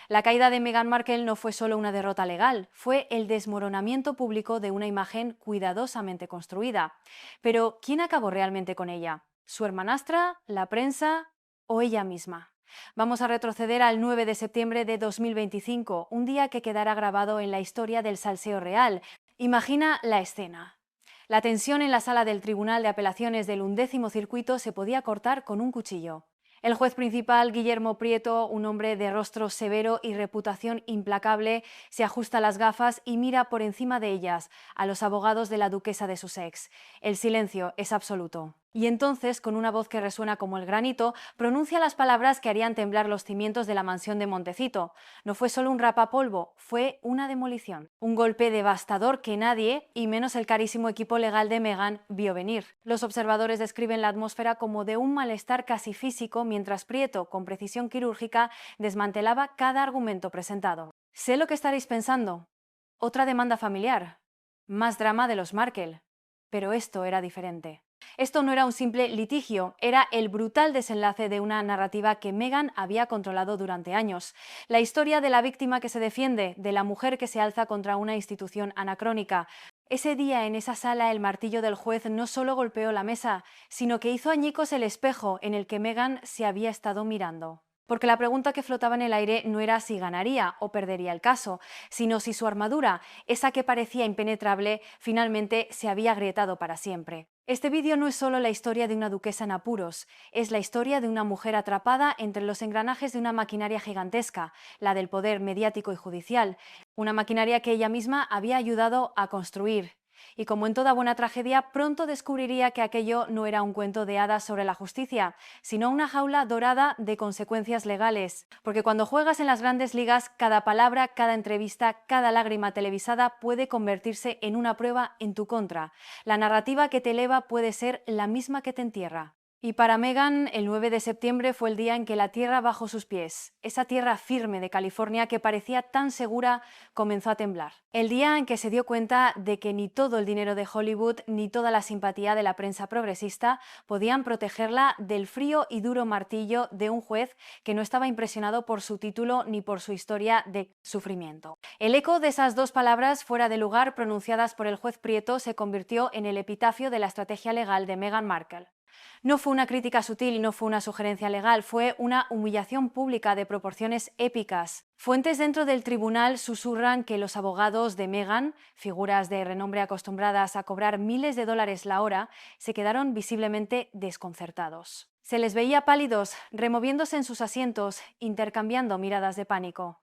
La caída de Meghan Markle no fue solo una derrota legal, fue el desmoronamiento público de una imagen cuidadosamente construida. Pero, ¿quién acabó realmente con ella? ¿Su hermanastra, la prensa o ella misma? Vamos a retroceder al 9 de septiembre de 2025, un día que quedará grabado en la historia del salseo real. Imagina la escena. La tensión en la sala del Tribunal de Apelaciones del 11º Circuito se podía cortar con un cuchillo. El juez principal, Guillermo Prieto, un hombre de rostro severo y reputación implacable, se ajusta las gafas y mira por encima de ellas a los abogados de la duquesa de Sussex. El silencio es absoluto. Y entonces, con una voz que resuena como el granito, pronuncia las palabras que harían temblar los cimientos de la mansión de Montecito. No fue solo un rapapolvo, fue una demolición. Un golpe devastador que nadie, y menos el carísimo equipo legal de Meghan, vio venir. Los observadores describen la atmósfera como de un malestar casi físico, mientras Prieto, con precisión quirúrgica, desmantelaba cada argumento presentado. Sé lo que estaréis pensando. Otra demanda familiar. Más drama de los Markle. Pero esto era diferente. Esto no era un simple litigio, era el brutal desenlace de una narrativa que Meghan había controlado durante años. La historia de la víctima que se defiende, de la mujer que se alza contra una institución anacrónica. Ese día en esa sala el martillo del juez no solo golpeó la mesa, sino que hizo añicos el espejo en el que Meghan se había estado mirando. Porque la pregunta que flotaba en el aire no era si ganaría o perdería el caso, sino si su armadura, esa que parecía impenetrable, finalmente se había agrietado para siempre. Este vídeo no es solo la historia de una duquesa en apuros, es la historia de una mujer atrapada entre los engranajes de una maquinaria gigantesca, la del poder mediático y judicial, una maquinaria que ella misma había ayudado a construir. Y como en toda buena tragedia, pronto descubriría que aquello no era un cuento de hadas sobre la justicia, sino una jaula dorada de consecuencias legales. Porque cuando juegas en las grandes ligas, cada palabra, cada entrevista, cada lágrima televisada puede convertirse en una prueba en tu contra. La narrativa que te eleva puede ser la misma que te entierra. Y para Meghan, el 9 de septiembre fue el día en que la tierra bajo sus pies, esa tierra firme de California que parecía tan segura, comenzó a temblar. El día en que se dio cuenta de que ni todo el dinero de Hollywood ni toda la simpatía de la prensa progresista podían protegerla del frío y duro martillo de un juez que no estaba impresionado por su título ni por su historia de sufrimiento. El eco de esas dos palabras fuera de lugar pronunciadas por el juez Prieto se convirtió en el epitafio de la estrategia legal de Meghan Markle. No fue una crítica sutil y no fue una sugerencia legal, fue una humillación pública de proporciones épicas. Fuentes dentro del tribunal susurran que los abogados de Meghan, figuras de renombre acostumbradas a cobrar miles de dólares la hora, se quedaron visiblemente desconcertados. Se les veía pálidos, removiéndose en sus asientos, intercambiando miradas de pánico.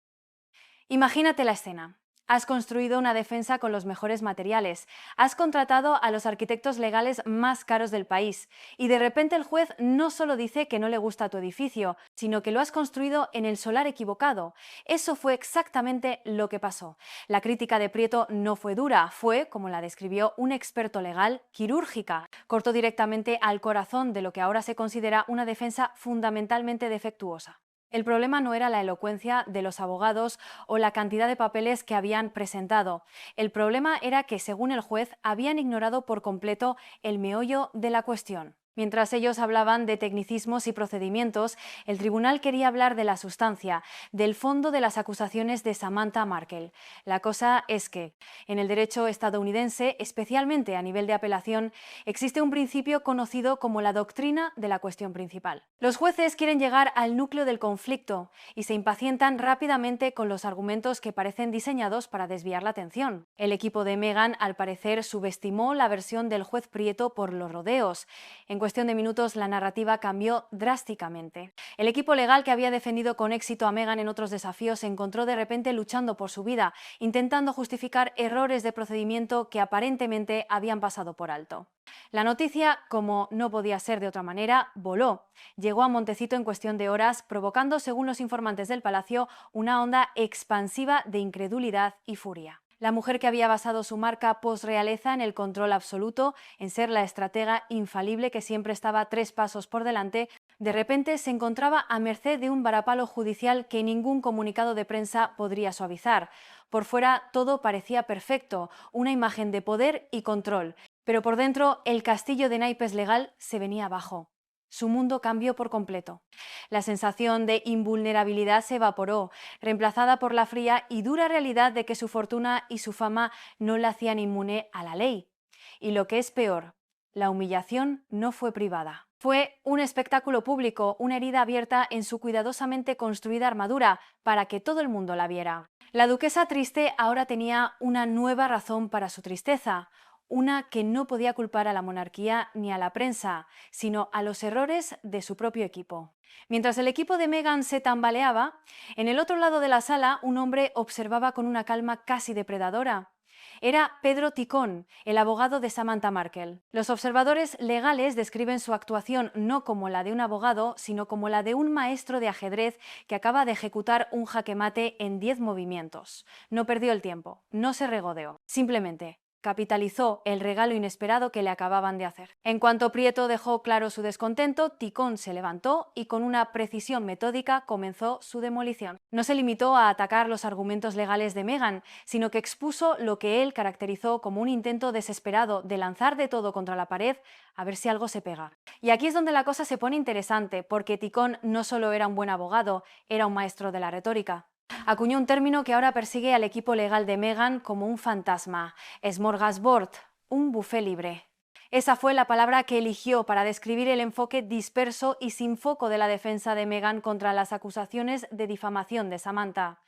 Imagínate la escena. Has construido una defensa con los mejores materiales, has contratado a los arquitectos legales más caros del país y de repente el juez no solo dice que no le gusta tu edificio, sino que lo has construido en el solar equivocado. Eso fue exactamente lo que pasó. La crítica de Prieto no fue dura, fue, como la describió un experto legal, quirúrgica. Cortó directamente al corazón de lo que ahora se considera una defensa fundamentalmente defectuosa. El problema no era la elocuencia de los abogados o la cantidad de papeles que habían presentado. El problema era que, según el juez, habían ignorado por completo el meollo de la cuestión. Mientras ellos hablaban de tecnicismos y procedimientos, el tribunal quería hablar de la sustancia, del fondo de las acusaciones de Samantha Markle. La cosa es que, en el derecho estadounidense, especialmente a nivel de apelación, existe un principio conocido como la doctrina de la cuestión principal. Los jueces quieren llegar al núcleo del conflicto y se impacientan rápidamente con los argumentos que parecen diseñados para desviar la atención. El equipo de Meghan, al parecer, subestimó la versión del juez Prieto por los rodeos. En cuestión de minutos, la narrativa cambió drásticamente. El equipo legal que había defendido con éxito a Meghan en otros desafíos se encontró de repente luchando por su vida, intentando justificar errores de procedimiento que aparentemente habían pasado por alto. La noticia, como no podía ser de otra manera, voló. Llegó a Montecito en cuestión de horas, provocando, según los informantes del palacio, una onda expansiva de incredulidad y furia. La mujer que había basado su marca post-realeza en el control absoluto, en ser la estratega infalible que siempre estaba 3 pasos por delante, de repente se encontraba a merced de un varapalo judicial que ningún comunicado de prensa podría suavizar. Por fuera todo parecía perfecto, una imagen de poder y control, pero por dentro el castillo de naipes legal se venía abajo. Su mundo cambió por completo. La sensación de invulnerabilidad se evaporó, reemplazada por la fría y dura realidad de que su fortuna y su fama no la hacían inmune a la ley. Y lo que es peor, la humillación no fue privada. Fue un espectáculo público, una herida abierta en su cuidadosamente construida armadura para que todo el mundo la viera. La duquesa triste ahora tenía una nueva razón para su tristeza, una que no podía culpar a la monarquía ni a la prensa, sino a los errores de su propio equipo. Mientras el equipo de Meghan se tambaleaba, en el otro lado de la sala un hombre observaba con una calma casi depredadora. Era Pedro Ticón, el abogado de Samantha Markle. Los observadores legales describen su actuación no como la de un abogado, sino como la de un maestro de ajedrez que acaba de ejecutar un jaque mate en 10 movimientos. No perdió el tiempo, no se regodeó, simplemente capitalizó el regalo inesperado que le acababan de hacer. En cuanto Prieto dejó claro su descontento, Ticón se levantó y con una precisión metódica comenzó su demolición. No se limitó a atacar los argumentos legales de Meghan, sino que expuso lo que él caracterizó como un intento desesperado de lanzar de todo contra la pared a ver si algo se pega. Y aquí es donde la cosa se pone interesante, porque Ticón no solo era un buen abogado, era un maestro de la retórica. Acuñó un término que ahora persigue al equipo legal de Meghan como un fantasma: smorgasbord, un buffet libre. Esa fue la palabra que eligió para describir el enfoque disperso y sin foco de la defensa de Meghan contra las acusaciones de difamación de Samantha.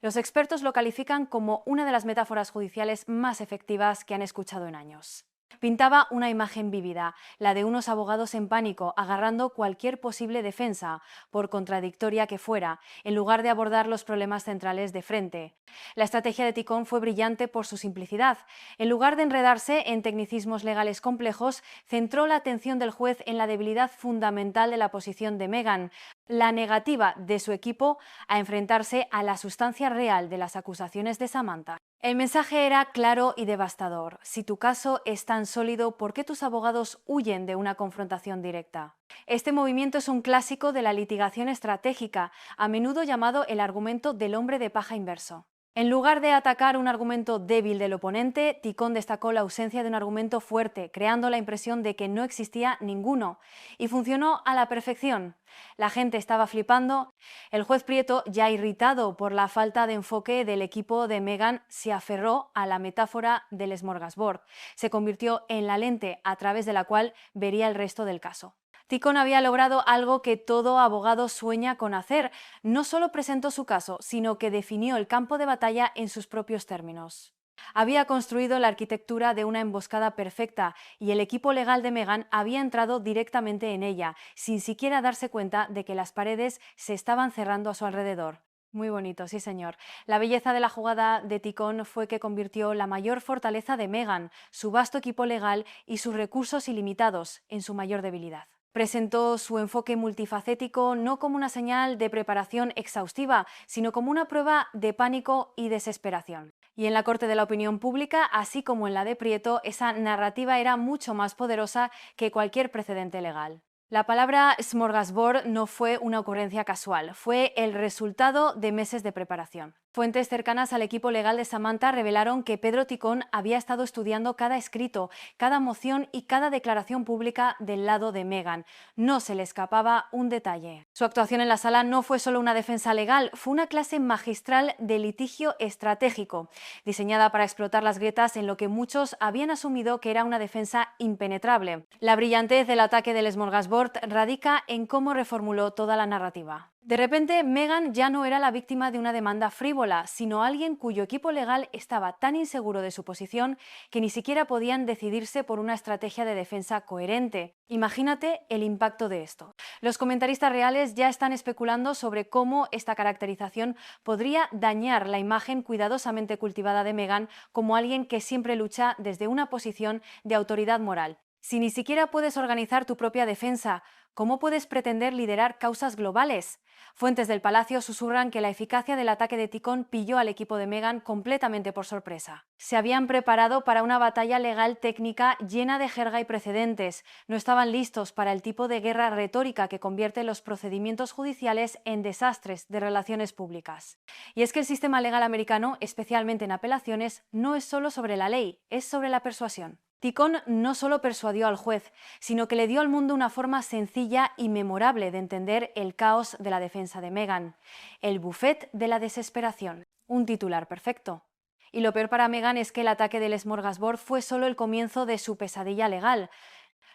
Los expertos lo califican como una de las metáforas judiciales más efectivas que han escuchado en años. Pintaba una imagen vívida, la de unos abogados en pánico, agarrando cualquier posible defensa, por contradictoria que fuera, en lugar de abordar los problemas centrales de frente. La estrategia de Ticón fue brillante por su simplicidad. En lugar de enredarse en tecnicismos legales complejos, centró la atención del juez en la debilidad fundamental de la posición de Meghan, la negativa de su equipo a enfrentarse a la sustancia real de las acusaciones de Samantha. El mensaje era claro y devastador: si tu caso es tan sólido, ¿por qué tus abogados huyen de una confrontación directa? Este movimiento es un clásico de la litigación estratégica, a menudo llamado el argumento del hombre de paja inverso. En lugar de atacar un argumento débil del oponente, Ticón destacó la ausencia de un argumento fuerte, creando la impresión de que no existía ninguno. Y funcionó a la perfección. La gente estaba flipando. El juez Prieto, ya irritado por la falta de enfoque del equipo de Meghan, se aferró a la metáfora del smorgasbord. Se convirtió en la lente a través de la cual vería el resto del caso. Ticón había logrado algo que todo abogado sueña con hacer. No solo presentó su caso, sino que definió el campo de batalla en sus propios términos. Había construido la arquitectura de una emboscada perfecta y el equipo legal de Meghan había entrado directamente en ella, sin siquiera darse cuenta de que las paredes se estaban cerrando a su alrededor. Muy bonito, sí señor. La belleza de la jugada de Ticón fue que convirtió la mayor fortaleza de Meghan, su vasto equipo legal y sus recursos ilimitados, en su mayor debilidad. Presentó su enfoque multifacético no como una señal de preparación exhaustiva, sino como una prueba de pánico y desesperación. Y en la corte de la opinión pública, así como en la de Prieto, esa narrativa era mucho más poderosa que cualquier precedente legal. La palabra smorgasbord no fue una ocurrencia casual, fue el resultado de meses de preparación. Fuentes cercanas al equipo legal de Samantha revelaron que Pedro Ticón había estado estudiando cada escrito, cada moción y cada declaración pública del lado de Meghan. No se le escapaba un detalle. Su actuación en la sala no fue solo una defensa legal, fue una clase magistral de litigio estratégico, diseñada para explotar las grietas en lo que muchos habían asumido que era una defensa impenetrable. La brillantez del ataque del smorgasbord radica en cómo reformuló toda la narrativa. De repente, Meghan ya no era la víctima de una demanda frívola, sino alguien cuyo equipo legal estaba tan inseguro de su posición que ni siquiera podían decidirse por una estrategia de defensa coherente. Imagínate el impacto de esto. Los comentaristas reales ya están especulando sobre cómo esta caracterización podría dañar la imagen cuidadosamente cultivada de Meghan como alguien que siempre lucha desde una posición de autoridad moral. Si ni siquiera puedes organizar tu propia defensa, ¿cómo puedes pretender liderar causas globales? Fuentes del palacio susurran que la eficacia del ataque de Ticón pilló al equipo de Meghan completamente por sorpresa. Se habían preparado para una batalla legal técnica llena de jerga y precedentes. No estaban listos para el tipo de guerra retórica que convierte los procedimientos judiciales en desastres de relaciones públicas. Y es que el sistema legal americano, especialmente en apelaciones, no es solo sobre la ley, es sobre la persuasión. Ticón no solo persuadió al juez, sino que le dio al mundo una forma sencilla y memorable de entender el caos de la defensa de Meghan. El buffet de la desesperación. Un titular perfecto. Y lo peor para Meghan es que el ataque del Smorgasbord fue solo el comienzo de su pesadilla legal.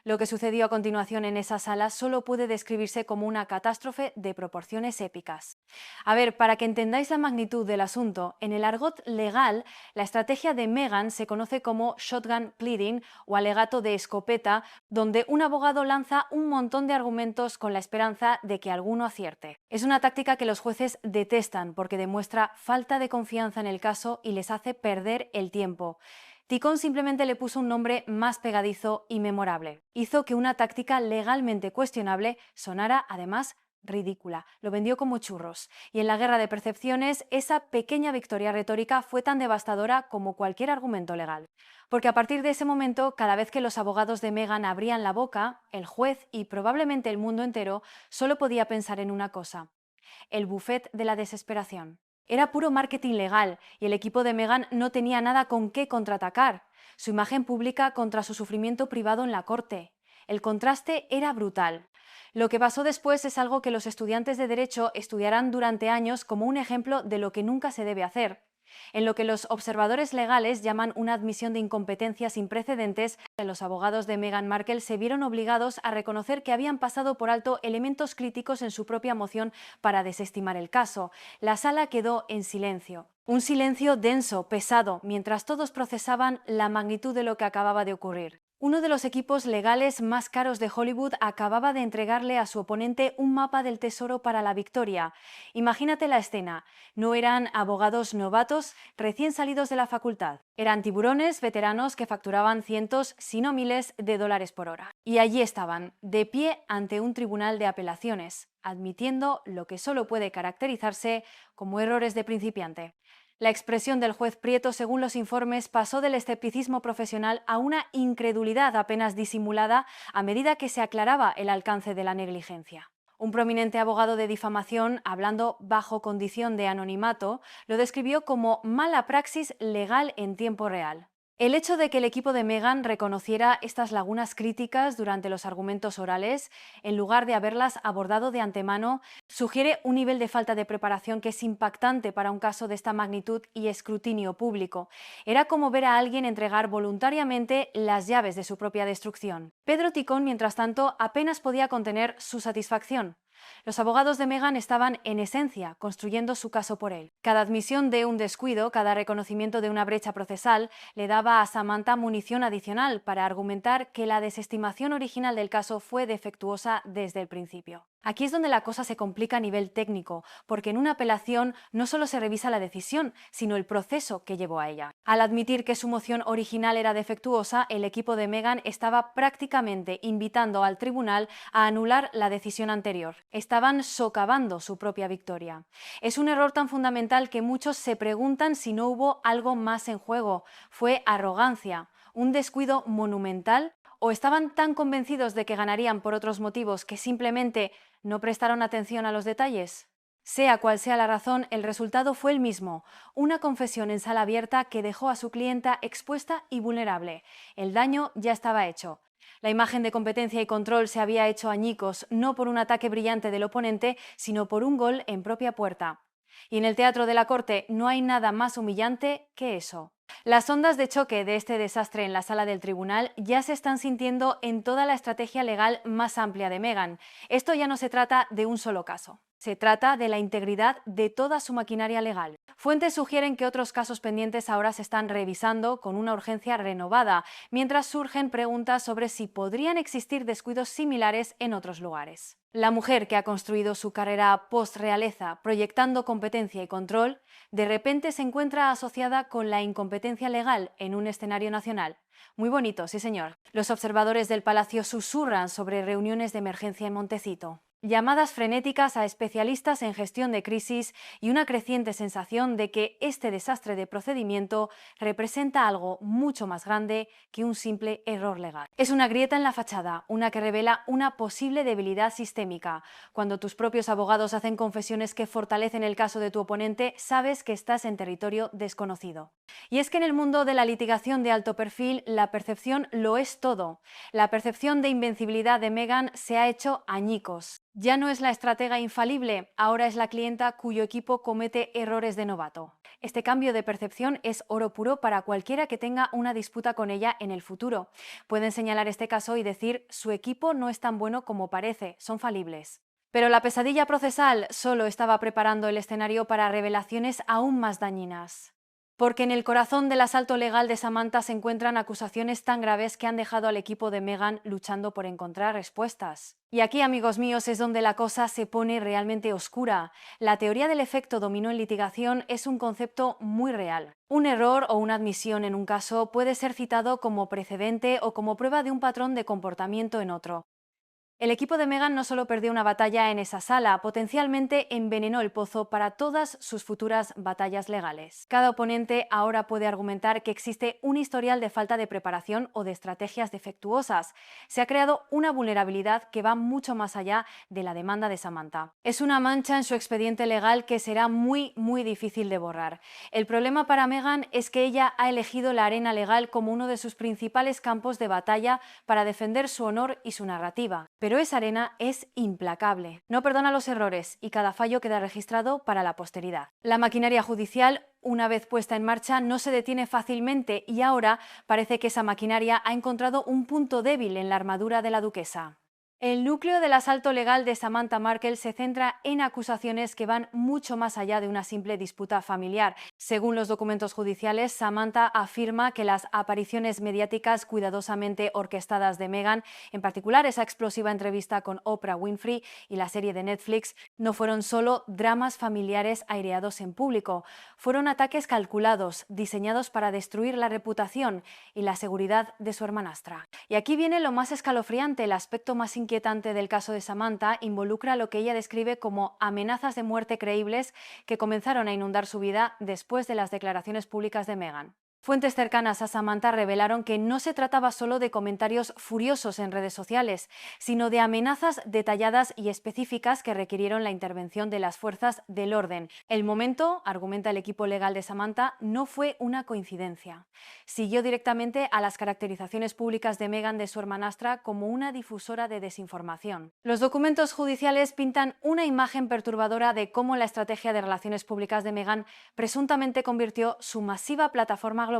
Lo que sucedió a continuación en esa sala solo puede describirse como una catástrofe de proporciones épicas. A ver, para que entendáis la magnitud del asunto, en el argot legal, la estrategia de Meghan se conoce como shotgun pleading o alegato de escopeta, donde un abogado lanza un montón de argumentos con la esperanza de que alguno acierte. Es una táctica que los jueces detestan porque demuestra falta de confianza en el caso y les hace perder el tiempo. Ticón simplemente le puso un nombre más pegadizo y memorable. Hizo que una táctica legalmente cuestionable sonara, además, ridícula. Lo vendió como churros. Y en la guerra de percepciones, esa pequeña victoria retórica fue tan devastadora como cualquier argumento legal. Porque a partir de ese momento, cada vez que los abogados de Meghan abrían la boca, el juez y probablemente el mundo entero solo podía pensar en una cosa: el buffet de la desesperación. Era puro marketing legal y el equipo de Meghan no tenía nada con qué contraatacar. Su imagen pública contra su sufrimiento privado en la corte. El contraste era brutal. Lo que pasó después es algo que los estudiantes de Derecho estudiarán durante años como un ejemplo de lo que nunca se debe hacer. En lo que los observadores legales llaman una admisión de incompetencia sin precedentes, los abogados de Meghan Markle se vieron obligados a reconocer que habían pasado por alto elementos críticos en su propia moción para desestimar el caso. La sala quedó en silencio. Un silencio denso, pesado, mientras todos procesaban la magnitud de lo que acababa de ocurrir. Uno de los equipos legales más caros de Hollywood acababa de entregarle a su oponente un mapa del tesoro para la victoria. Imagínate la escena. No eran abogados novatos recién salidos de la facultad. Eran tiburones veteranos que facturaban cientos, si no miles, de dólares por hora. Y allí estaban, de pie ante un tribunal de apelaciones, admitiendo lo que solo puede caracterizarse como errores de principiante. La expresión del juez Prieto, según los informes, pasó del escepticismo profesional a una incredulidad apenas disimulada a medida que se aclaraba el alcance de la negligencia. Un prominente abogado de difamación, hablando bajo condición de anonimato, lo describió como mala praxis legal en tiempo real. El hecho de que el equipo de Meghan reconociera estas lagunas críticas durante los argumentos orales, en lugar de haberlas abordado de antemano, sugiere un nivel de falta de preparación que es impactante para un caso de esta magnitud y escrutinio público. Era como ver a alguien entregar voluntariamente las llaves de su propia destrucción. Pedro Ticón, mientras tanto, apenas podía contener su satisfacción. Los abogados de Meghan estaban, en esencia, construyendo su caso por él. Cada admisión de un descuido, cada reconocimiento de una brecha procesal, le daba a Samantha munición adicional para argumentar que la desestimación original del caso fue defectuosa desde el principio. Aquí es donde la cosa se complica a nivel técnico, porque en una apelación no solo se revisa la decisión, sino el proceso que llevó a ella. Al admitir que su moción original era defectuosa, el equipo de Meghan estaba prácticamente invitando al tribunal a anular la decisión anterior. Estaban socavando su propia victoria. Es un error tan fundamental que muchos se preguntan si no hubo algo más en juego. ¿Fue arrogancia? ¿Un descuido monumental? ¿O estaban tan convencidos de que ganarían por otros motivos que simplemente no prestaron atención a los detalles? Sea cual sea la razón, el resultado fue el mismo: una confesión en sala abierta que dejó a su clienta expuesta y vulnerable. El daño ya estaba hecho. La imagen de competencia y control se había hecho añicos, no por un ataque brillante del oponente, sino por un gol en propia puerta. Y en el teatro de la corte no hay nada más humillante que eso. Las ondas de choque de este desastre en la sala del tribunal ya se están sintiendo en toda la estrategia legal más amplia de Meghan. Esto ya no se trata de un solo caso. Se trata de la integridad de toda su maquinaria legal. Fuentes sugieren que otros casos pendientes ahora se están revisando con una urgencia renovada, mientras surgen preguntas sobre si podrían existir descuidos similares en otros lugares. La mujer que ha construido su carrera post-realeza proyectando competencia y control, de repente se encuentra asociada con la incompetencia legal en un escenario nacional. Muy bonito, sí señor. Los observadores del palacio susurran sobre reuniones de emergencia en Montecito. Llamadas frenéticas a especialistas en gestión de crisis y una creciente sensación de que este desastre de procedimiento representa algo mucho más grande que un simple error legal. Es una grieta en la fachada, una que revela una posible debilidad sistémica. Cuando tus propios abogados hacen confesiones que fortalecen el caso de tu oponente, sabes que estás en territorio desconocido. Y es que en el mundo de la litigación de alto perfil, la percepción lo es todo. La percepción de invencibilidad de Meghan se ha hecho añicos. Ya no es la estratega infalible, ahora es la clienta cuyo equipo comete errores de novato. Este cambio de percepción es oro puro para cualquiera que tenga una disputa con ella en el futuro. Pueden señalar este caso y decir, su equipo no es tan bueno como parece, son falibles. Pero la pesadilla procesal solo estaba preparando el escenario para revelaciones aún más dañinas. Porque en el corazón del asalto legal de Samantha se encuentran acusaciones tan graves que han dejado al equipo de Meghan luchando por encontrar respuestas. Y aquí, amigos míos, es donde la cosa se pone realmente oscura. La teoría del efecto dominó en litigación es un concepto muy real. Un error o una admisión en un caso puede ser citado como precedente o como prueba de un patrón de comportamiento en otro. El equipo de Meghan no solo perdió una batalla en esa sala, potencialmente envenenó el pozo para todas sus futuras batallas legales. Cada oponente ahora puede argumentar que existe un historial de falta de preparación o de estrategias defectuosas. Se ha creado una vulnerabilidad que va mucho más allá de la demanda de Samantha. Es una mancha en su expediente legal que será muy difícil de borrar. El problema para Meghan es que ella ha elegido la arena legal como uno de sus principales campos de batalla para defender su honor y su narrativa. Pero esa arena es implacable. No perdona los errores y cada fallo queda registrado para la posteridad. La maquinaria judicial, una vez puesta en marcha, no se detiene fácilmente y ahora parece que esa maquinaria ha encontrado un punto débil en la armadura de la duquesa. El núcleo del asalto legal de Samantha Markle se centra en acusaciones que van mucho más allá de una simple disputa familiar. Según los documentos judiciales, Samantha afirma que las apariciones mediáticas cuidadosamente orquestadas de Meghan, en particular esa explosiva entrevista con Oprah Winfrey y la serie de Netflix, no fueron solo dramas familiares aireados en público, fueron ataques calculados, diseñados para destruir la reputación y la seguridad de su hermanastra. Y aquí viene lo más escalofriante, el aspecto más inquietante del caso de Samantha involucra lo que ella describe como amenazas de muerte creíbles que comenzaron a inundar su vida después de las declaraciones públicas de Meghan. Fuentes cercanas a Samantha revelaron que no se trataba solo de comentarios furiosos en redes sociales, sino de amenazas detalladas y específicas que requirieron la intervención de las fuerzas del orden. El momento, argumenta el equipo legal de Samantha, no fue una coincidencia. Siguió directamente a las caracterizaciones públicas de Meghan de su hermanastra como una difusora de desinformación. Los documentos judiciales pintan una imagen perturbadora de cómo la estrategia de relaciones públicas de Meghan presuntamente convirtió su masiva plataforma global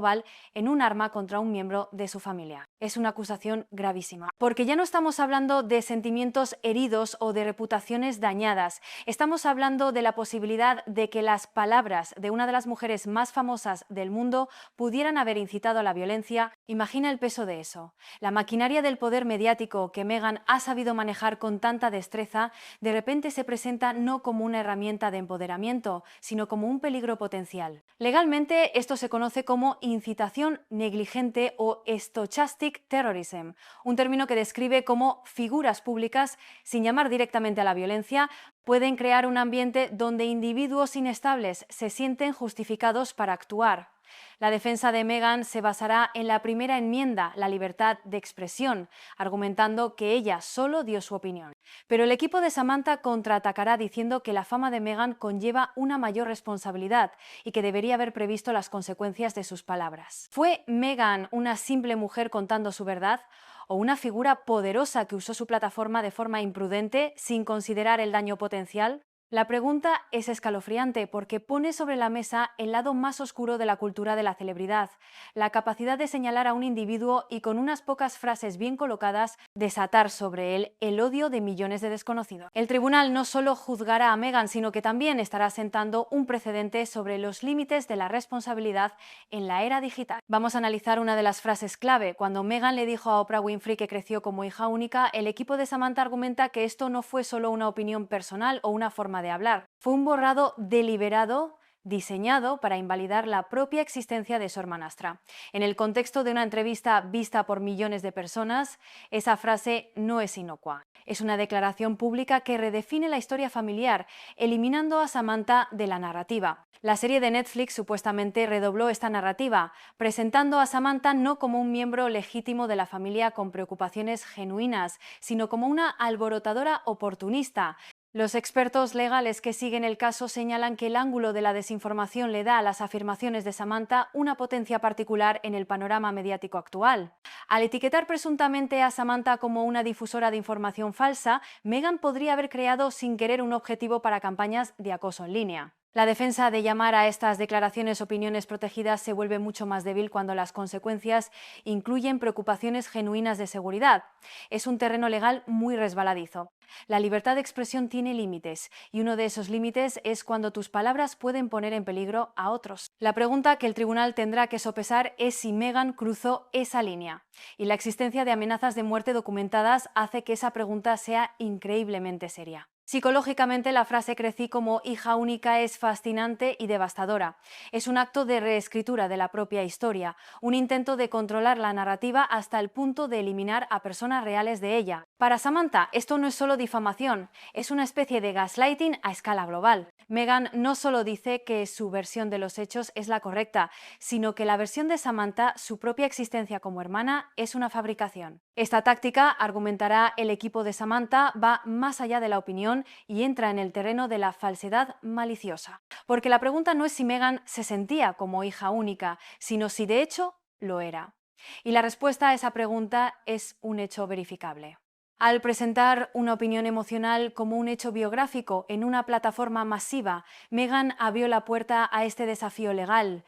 en un arma contra un miembro de su familia. Es una acusación gravísima, porque ya no estamos hablando de sentimientos heridos o de reputaciones dañadas, estamos hablando de la posibilidad de que las palabras de una de las mujeres más famosas del mundo pudieran haber incitado a la violencia. Imagina el peso de eso. La maquinaria del poder mediático que Meghan ha sabido manejar con tanta destreza, de repente se presenta no como una herramienta de empoderamiento, sino como un peligro potencial. Legalmente, esto se conoce como incitación negligente o stochastic terrorism, un término que describe cómo figuras públicas, sin llamar directamente a la violencia, pueden crear un ambiente donde individuos inestables se sienten justificados para actuar. La defensa de Meghan se basará en la primera enmienda, la libertad de expresión, argumentando que ella solo dio su opinión. Pero el equipo de Samantha contraatacará diciendo que la fama de Meghan conlleva una mayor responsabilidad y que debería haber previsto las consecuencias de sus palabras. ¿Fue Meghan una simple mujer contando su verdad? ¿O una figura poderosa que usó su plataforma de forma imprudente sin considerar el daño potencial? La pregunta es escalofriante porque pone sobre la mesa el lado más oscuro de la cultura de la celebridad, la capacidad de señalar a un individuo y con unas pocas frases bien colocadas desatar sobre él el odio de millones de desconocidos. El tribunal no solo juzgará a Meghan, sino que también estará sentando un precedente sobre los límites de la responsabilidad en la era digital. Vamos a analizar una de las frases clave. Cuando Meghan le dijo a Oprah Winfrey que creció como hija única, el equipo de Samantha argumenta que esto no fue solo una opinión personal o una forma de hablar. Fue un borrado deliberado diseñado para invalidar la propia existencia de su hermanastra. En el contexto de una entrevista vista por millones de personas, esa frase no es inocua. Es una declaración pública que redefine la historia familiar, eliminando a Samantha de la narrativa. La serie de Netflix supuestamente redobló esta narrativa, presentando a Samantha no como un miembro legítimo de la familia con preocupaciones genuinas, sino como una alborotadora oportunista. Los expertos legales que siguen el caso señalan que el ángulo de la desinformación le da a las afirmaciones de Samantha una potencia particular en el panorama mediático actual. Al etiquetar presuntamente a Samantha como una difusora de información falsa, Meghan podría haber creado sin querer un objetivo para campañas de acoso en línea. La defensa de llamar a estas declaraciones opiniones protegidas se vuelve mucho más débil cuando las consecuencias incluyen preocupaciones genuinas de seguridad. Es un terreno legal muy resbaladizo. La libertad de expresión tiene límites, y uno de esos límites es cuando tus palabras pueden poner en peligro a otros. La pregunta que el tribunal tendrá que sopesar es si Meghan cruzó esa línea, y la existencia de amenazas de muerte documentadas hace que esa pregunta sea increíblemente seria. Psicológicamente, la frase "crecí como hija única" es fascinante y devastadora. Es un acto de reescritura de la propia historia, un intento de controlar la narrativa hasta el punto de eliminar a personas reales de ella. Para Samantha, esto no es solo difamación, es una especie de gaslighting a escala global. Meghan no solo dice que su versión de los hechos es la correcta, sino que la versión de Samantha, su propia existencia como hermana, es una fabricación. Esta táctica, argumentará el equipo de Samantha, va más allá de la opinión y entra en el terreno de la falsedad maliciosa. Porque la pregunta no es si Meghan se sentía como hija única, sino si de hecho lo era. Y la respuesta a esa pregunta es un hecho verificable. Al presentar una opinión emocional como un hecho biográfico en una plataforma masiva, Meghan abrió la puerta a este desafío legal.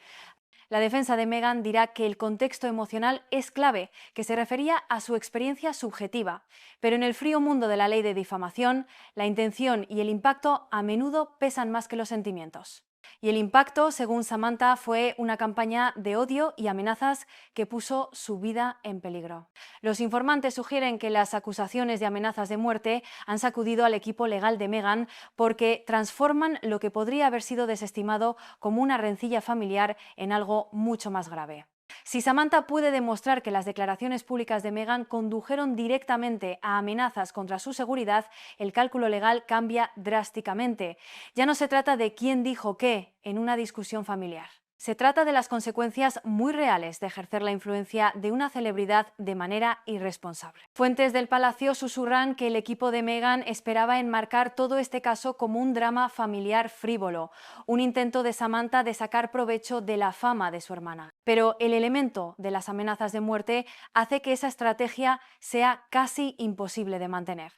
La defensa de Meghan dirá que el contexto emocional es clave, que se refería a su experiencia subjetiva, pero en el frío mundo de la ley de difamación, la intención y el impacto a menudo pesan más que los sentimientos. Y el impacto, según Samantha, fue una campaña de odio y amenazas que puso su vida en peligro. Los informantes sugieren que las acusaciones de amenazas de muerte han sacudido al equipo legal de Meghan porque transforman lo que podría haber sido desestimado como una rencilla familiar en algo mucho más grave. Si Samantha puede demostrar que las declaraciones públicas de Meghan condujeron directamente a amenazas contra su seguridad, el cálculo legal cambia drásticamente. Ya no se trata de quién dijo qué en una discusión familiar. Se trata de las consecuencias muy reales de ejercer la influencia de una celebridad de manera irresponsable. Fuentes del palacio susurran que el equipo de Meghan esperaba enmarcar todo este caso como un drama familiar frívolo, un intento de Samantha de sacar provecho de la fama de su hermana. Pero el elemento de las amenazas de muerte hace que esa estrategia sea casi imposible de mantener.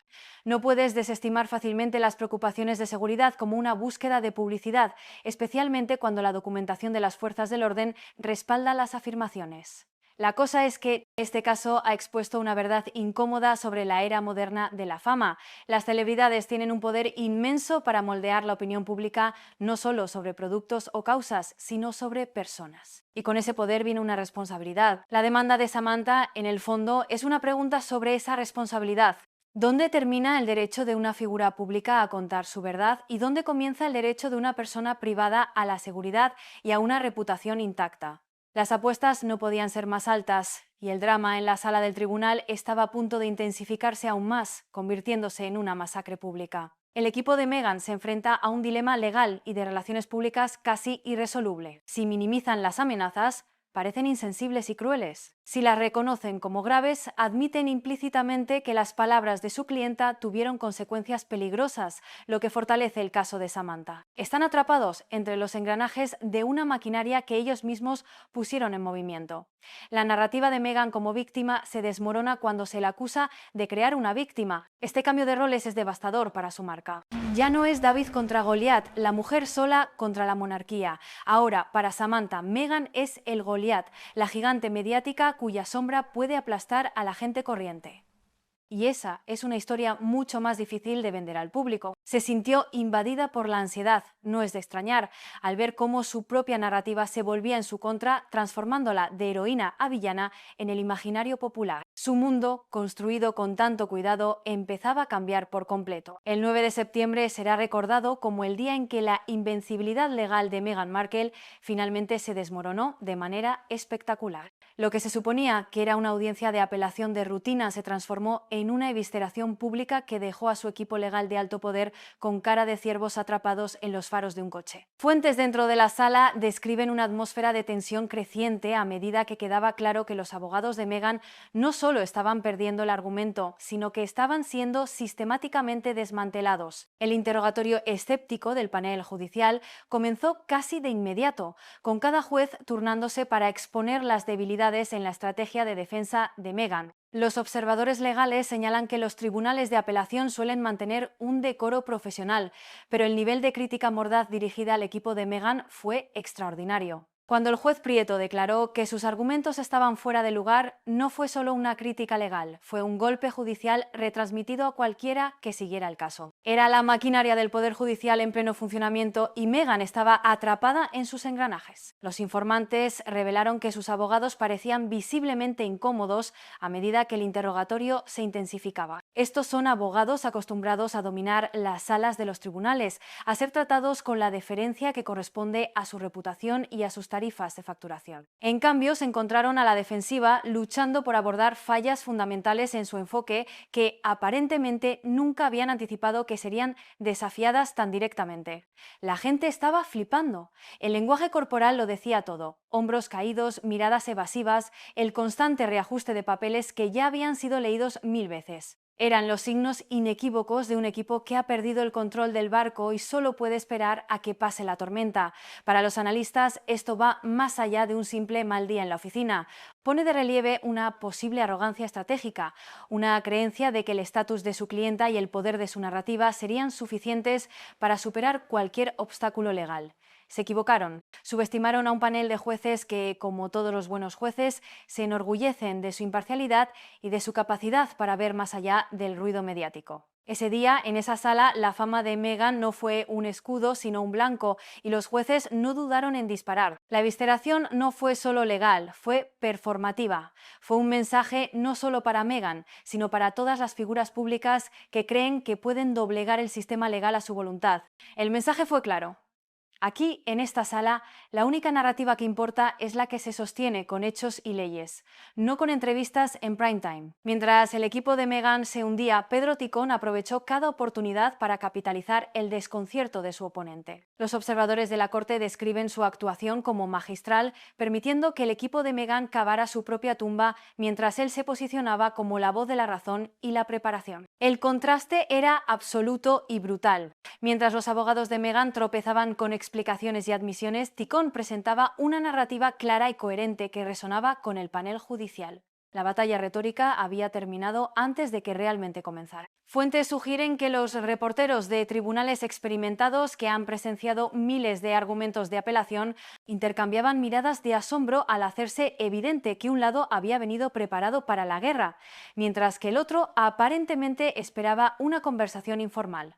No puedes desestimar fácilmente las preocupaciones de seguridad como una búsqueda de publicidad, especialmente cuando la documentación de las fuerzas del orden respalda las afirmaciones. La cosa es que este caso ha expuesto una verdad incómoda sobre la era moderna de la fama. Las celebridades tienen un poder inmenso para moldear la opinión pública, no solo sobre productos o causas, sino sobre personas. Y con ese poder viene una responsabilidad. La demanda de Samantha, en el fondo, es una pregunta sobre esa responsabilidad. ¿Dónde termina el derecho de una figura pública a contar su verdad y dónde comienza el derecho de una persona privada a la seguridad y a una reputación intacta? Las apuestas no podían ser más altas y el drama en la sala del tribunal estaba a punto de intensificarse aún más, convirtiéndose en una masacre pública. El equipo de Meghan se enfrenta a un dilema legal y de relaciones públicas casi irresoluble. Si minimizan las amenazas, parecen insensibles y crueles. Si las reconocen como graves, admiten implícitamente que las palabras de su clienta tuvieron consecuencias peligrosas, lo que fortalece el caso de Samantha. Están atrapados entre los engranajes de una maquinaria que ellos mismos pusieron en movimiento. La narrativa de Meghan como víctima se desmorona cuando se la acusa de crear una víctima. Este cambio de roles es devastador para su marca. Ya no es David contra Goliat, la mujer sola contra la monarquía. Ahora, para Samantha, Meghan es el Goliat, la gigante mediática cuya sombra puede aplastar a la gente corriente. Y esa es una historia mucho más difícil de vender al público. Se sintió invadida por la ansiedad, no es de extrañar, al ver cómo su propia narrativa se volvía en su contra, transformándola de heroína a villana en el imaginario popular. Su mundo, construido con tanto cuidado, empezaba a cambiar por completo. El 9 de septiembre será recordado como el día en que la invencibilidad legal de Meghan Markle finalmente se desmoronó de manera espectacular. Lo que se suponía que era una audiencia de apelación de rutina se transformó en una evisceración pública que dejó a su equipo legal de alto poder con cara de ciervos atrapados en los faros de un coche. Fuentes dentro de la sala describen una atmósfera de tensión creciente a medida que quedaba claro que los abogados de Meghan no solo solo estaban perdiendo el argumento, sino que estaban siendo sistemáticamente desmantelados. El interrogatorio escéptico del panel judicial comenzó casi de inmediato, con cada juez turnándose para exponer las debilidades en la estrategia de defensa de Meghan. Los observadores legales señalan que los tribunales de apelación suelen mantener un decoro profesional, pero el nivel de crítica mordaz dirigida al equipo de Meghan fue extraordinario. Cuando el juez Prieto declaró que sus argumentos estaban fuera de lugar, no fue solo una crítica legal, fue un golpe judicial retransmitido a cualquiera que siguiera el caso. Era la maquinaria del Poder Judicial en pleno funcionamiento y Meghan estaba atrapada en sus engranajes. Los informantes revelaron que sus abogados parecían visiblemente incómodos a medida que el interrogatorio se intensificaba. Estos son abogados acostumbrados a dominar las salas de los tribunales, a ser tratados con la deferencia que corresponde a su reputación y a sus tarifas de facturación. En cambio, se encontraron a la defensiva luchando por abordar fallas fundamentales en su enfoque que aparentemente nunca habían anticipado que serían desafiadas tan directamente. La gente estaba flipando. El lenguaje corporal lo decía todo: hombros caídos, miradas evasivas, el constante reajuste de papeles que ya habían sido leídos 1000 veces. Eran los signos inequívocos de un equipo que ha perdido el control del barco y solo puede esperar a que pase la tormenta. Para los analistas, esto va más allá de un simple mal día en la oficina. Pone de relieve una posible arrogancia estratégica, una creencia de que el estatus de su clienta y el poder de su narrativa serían suficientes para superar cualquier obstáculo legal. Se equivocaron. Subestimaron a un panel de jueces que, como todos los buenos jueces, se enorgullecen de su imparcialidad y de su capacidad para ver más allá del ruido mediático. Ese día, en esa sala, la fama de Meghan no fue un escudo, sino un blanco, y los jueces no dudaron en disparar. La evisceración no fue solo legal, fue performativa. Fue un mensaje no solo para Meghan, sino para todas las figuras públicas que creen que pueden doblegar el sistema legal a su voluntad. El mensaje fue claro. Aquí, en esta sala, la única narrativa que importa es la que se sostiene con hechos y leyes, no con entrevistas en prime time. Mientras el equipo de Meghan se hundía, Pedro Ticón aprovechó cada oportunidad para capitalizar el desconcierto de su oponente. Los observadores de la corte describen su actuación como magistral, permitiendo que el equipo de Meghan cavara su propia tumba mientras él se posicionaba como la voz de la razón y la preparación. El contraste era absoluto y brutal. Mientras los abogados de Meghan tropezaban con explicaciones y admisiones, Ticón presentaba una narrativa clara y coherente que resonaba con el panel judicial. La batalla retórica había terminado antes de que realmente comenzara. Fuentes sugieren que los reporteros de tribunales experimentados que han presenciado miles de argumentos de apelación intercambiaban miradas de asombro al hacerse evidente que un lado había venido preparado para la guerra, mientras que el otro aparentemente esperaba una conversación informal.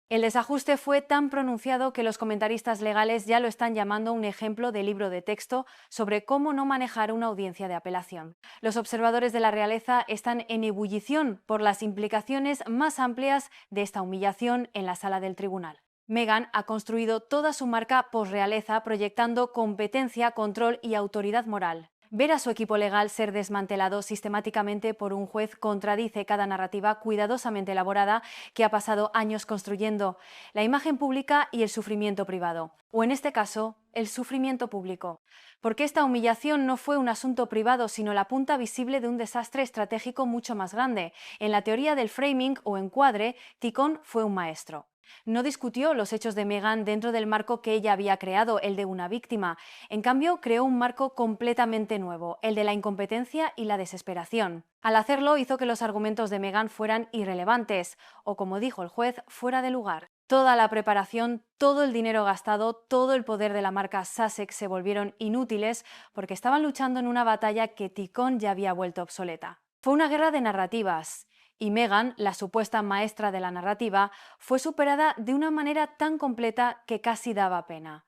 El desajuste fue tan pronunciado que los comentaristas legales ya lo están llamando un ejemplo de libro de texto sobre cómo no manejar una audiencia de apelación. Los observadores de la realeza están en ebullición por las implicaciones más amplias de esta humillación en la sala del tribunal. Meghan ha construido toda su marca posrealeza proyectando competencia, control y autoridad moral. Ver a su equipo legal ser desmantelado sistemáticamente por un juez contradice cada narrativa cuidadosamente elaborada que ha pasado años construyendo: la imagen pública y el sufrimiento privado, o en este caso, el sufrimiento público. Porque esta humillación no fue un asunto privado, sino la punta visible de un desastre estratégico mucho más grande. En la teoría del framing o encuadre, Ticón fue un maestro. No discutió los hechos de Meghan dentro del marco que ella había creado, el de una víctima. En cambio, creó un marco completamente nuevo, el de la incompetencia y la desesperación. Al hacerlo, hizo que los argumentos de Meghan fueran irrelevantes, o como dijo el juez, fuera de lugar. Toda la preparación, todo el dinero gastado, todo el poder de la marca Sussex se volvieron inútiles porque estaban luchando en una batalla que Ticón ya había vuelto obsoleta. Fue una guerra de narrativas. Y Meghan, la supuesta maestra de la narrativa, fue superada de una manera tan completa que casi daba pena.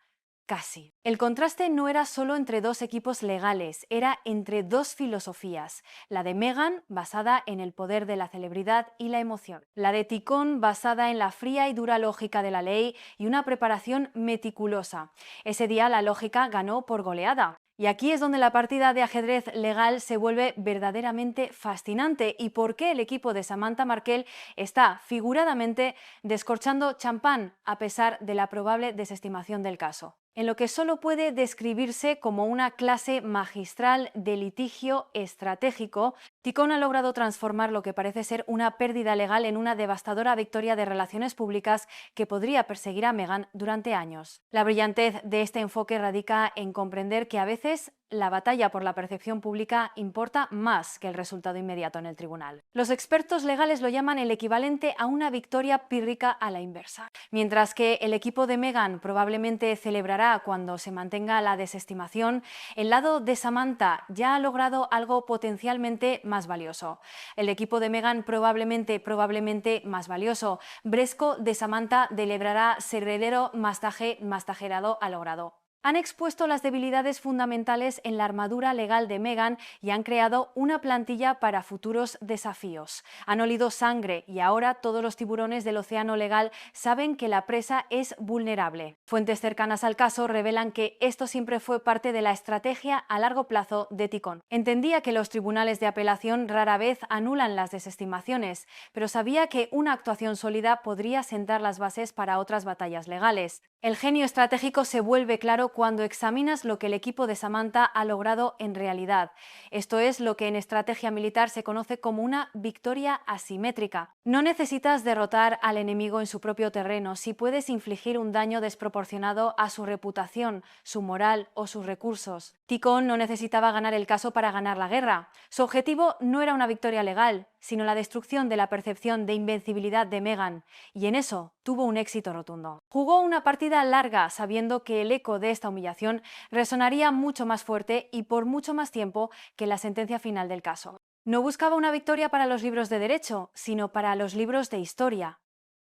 Casi. El contraste no era solo entre dos equipos legales, era entre dos filosofías. La de Meghan, basada en el poder de la celebridad y la emoción. La de Ticón, basada en la fría y dura lógica de la ley y una preparación meticulosa. Ese día la lógica ganó por goleada. Y aquí es donde la partida de ajedrez legal se vuelve verdaderamente fascinante y por qué el equipo de Samantha Markell está figuradamente descorchando champán a pesar de la probable desestimación del caso. en lo que solo puede describirse como una clase magistral de litigio estratégico, Ticón ha logrado transformar lo que parece ser una pérdida legal en una devastadora victoria de relaciones públicas que podría perseguir a Meghan durante años. La brillantez de este enfoque radica en comprender que a veces la batalla por la percepción pública importa más que el resultado inmediato en el tribunal. Los expertos legales lo llaman el equivalente a una victoria pírrica a la inversa. Mientras que el equipo de Meghan probablemente celebrará cuando se mantenga la desestimación, el lado de Samantha ya ha logrado algo potencialmente más valioso. El equipo de Meghan probablemente más valioso. Bresco de Samantha celebrará ser heredero mastajerado ha logrado. Han expuesto las debilidades fundamentales en la armadura legal de Meghan y han creado una plantilla para futuros desafíos. Han olido sangre y ahora todos los tiburones del océano legal saben que la presa es vulnerable. Fuentes cercanas al caso revelan que esto siempre fue parte de la estrategia a largo plazo de Ticón. Entendía que los tribunales de apelación rara vez anulan las desestimaciones, pero sabía que una actuación sólida podría sentar las bases para otras batallas legales. El genio estratégico se vuelve claro cuando examinas lo que el equipo de Samantha ha logrado en realidad. Esto es lo que en estrategia militar se conoce como una victoria asimétrica. No necesitas derrotar al enemigo en su propio terreno si puedes infligir un daño desproporcionado a su reputación, su moral o sus recursos. Ticón no necesitaba ganar el caso para ganar la guerra. Su objetivo no era una victoria legal, sino la destrucción de la percepción de invencibilidad de Meghan, y en eso tuvo un éxito rotundo. Jugó una partida larga sabiendo que el eco de esta humillación resonaría mucho más fuerte y por mucho más tiempo que la sentencia final del caso. No buscaba una victoria para los libros de derecho, sino para los libros de historia,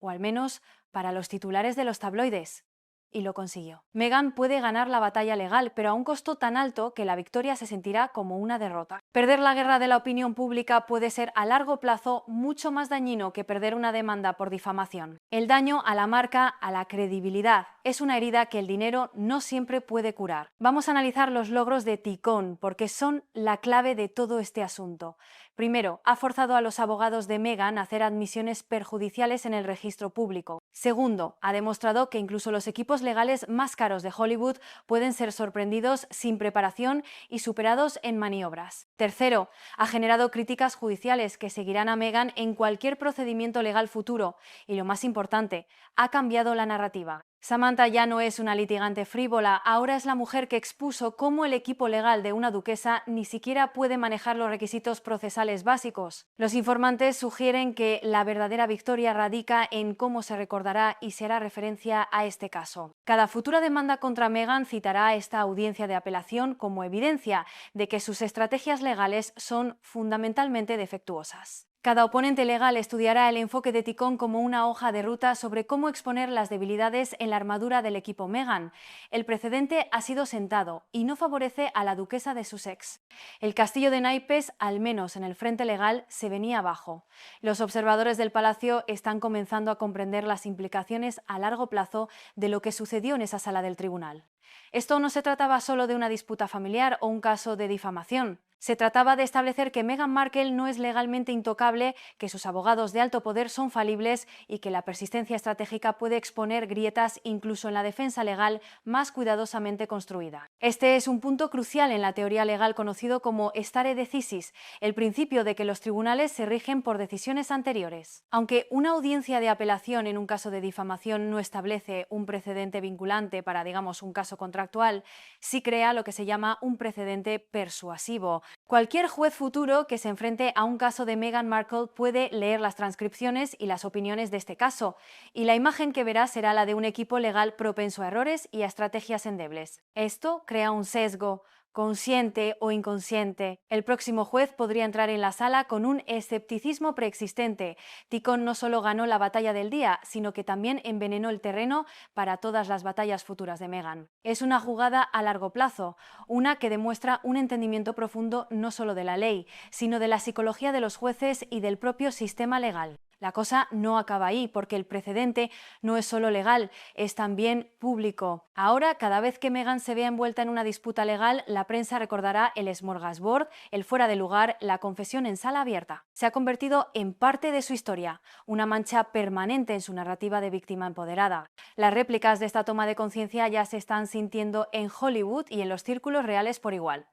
o al menos para los titulares de los tabloides. Y lo consiguió. Meghan puede ganar la batalla legal, pero a un costo tan alto que la victoria se sentirá como una derrota. Perder la guerra de la opinión pública puede ser a largo plazo mucho más dañino que perder una demanda por difamación. El daño a la marca, a la credibilidad, es una herida que el dinero no siempre puede curar. Vamos a analizar los logros de Ticón, porque son la clave de todo este asunto. Primero, ha forzado a los abogados de Meghan a hacer admisiones perjudiciales en el registro público. Segundo, ha demostrado que incluso los equipos legales más caros de Hollywood pueden ser sorprendidos sin preparación y superados en maniobras. Tercero, ha generado críticas judiciales que seguirán a Meghan en cualquier procedimiento legal futuro. Y lo más importante, ha cambiado la narrativa. Samantha ya no es una litigante frívola, ahora es la mujer que expuso cómo el equipo legal de una duquesa ni siquiera puede manejar los requisitos procesales básicos. Los informantes sugieren que la verdadera victoria radica en cómo se recordará y se hará referencia a este caso. Cada futura demanda contra Meghan citará esta audiencia de apelación como evidencia de que sus estrategias legales son fundamentalmente defectuosas. Cada oponente legal estudiará el enfoque de Ticón como una hoja de ruta sobre cómo exponer las debilidades en la armadura del equipo Meghan. El precedente ha sido sentado y no favorece a la duquesa de Sussex. El castillo de naipes, al menos en el frente legal, se venía abajo. Los observadores del palacio están comenzando a comprender las implicaciones a largo plazo de lo que sucedió en esa sala del tribunal. Esto no se trataba solo de una disputa familiar o un caso de difamación. Se trataba de establecer que Meghan Markle no es legalmente intocable, que sus abogados de alto poder son falibles y que la persistencia estratégica puede exponer grietas incluso en la defensa legal más cuidadosamente construida. Este es un punto crucial en la teoría legal conocido como stare decisis, el principio de que los tribunales se rigen por decisiones anteriores. Aunque una audiencia de apelación en un caso de difamación no establece un precedente vinculante para, digamos, un caso contractual, sí crea lo que se llama un precedente persuasivo. Cualquier juez futuro que se enfrente a un caso de Meghan Markle puede leer las transcripciones y las opiniones de este caso, y la imagen que verá será la de un equipo legal propenso a errores y a estrategias endebles. Esto crea un sesgo, consciente o inconsciente. El próximo juez podría entrar en la sala con un escepticismo preexistente. Ticón no solo ganó la batalla del día, sino que también envenenó el terreno para todas las batallas futuras de Meghan. Es una jugada a largo plazo, una que demuestra un entendimiento profundo no solo de la ley, sino de la psicología de los jueces y del propio sistema legal. La cosa no acaba ahí, porque el precedente no es solo legal, es también público. Ahora, cada vez que Meghan se vea envuelta en una disputa legal, la prensa recordará el smorgasbord, el fuera de lugar, la confesión en sala abierta. Se ha convertido en parte de su historia, una mancha permanente en su narrativa de víctima empoderada. Las réplicas de esta toma de conciencia ya se están sintiendo en Hollywood y en los círculos reales por igual.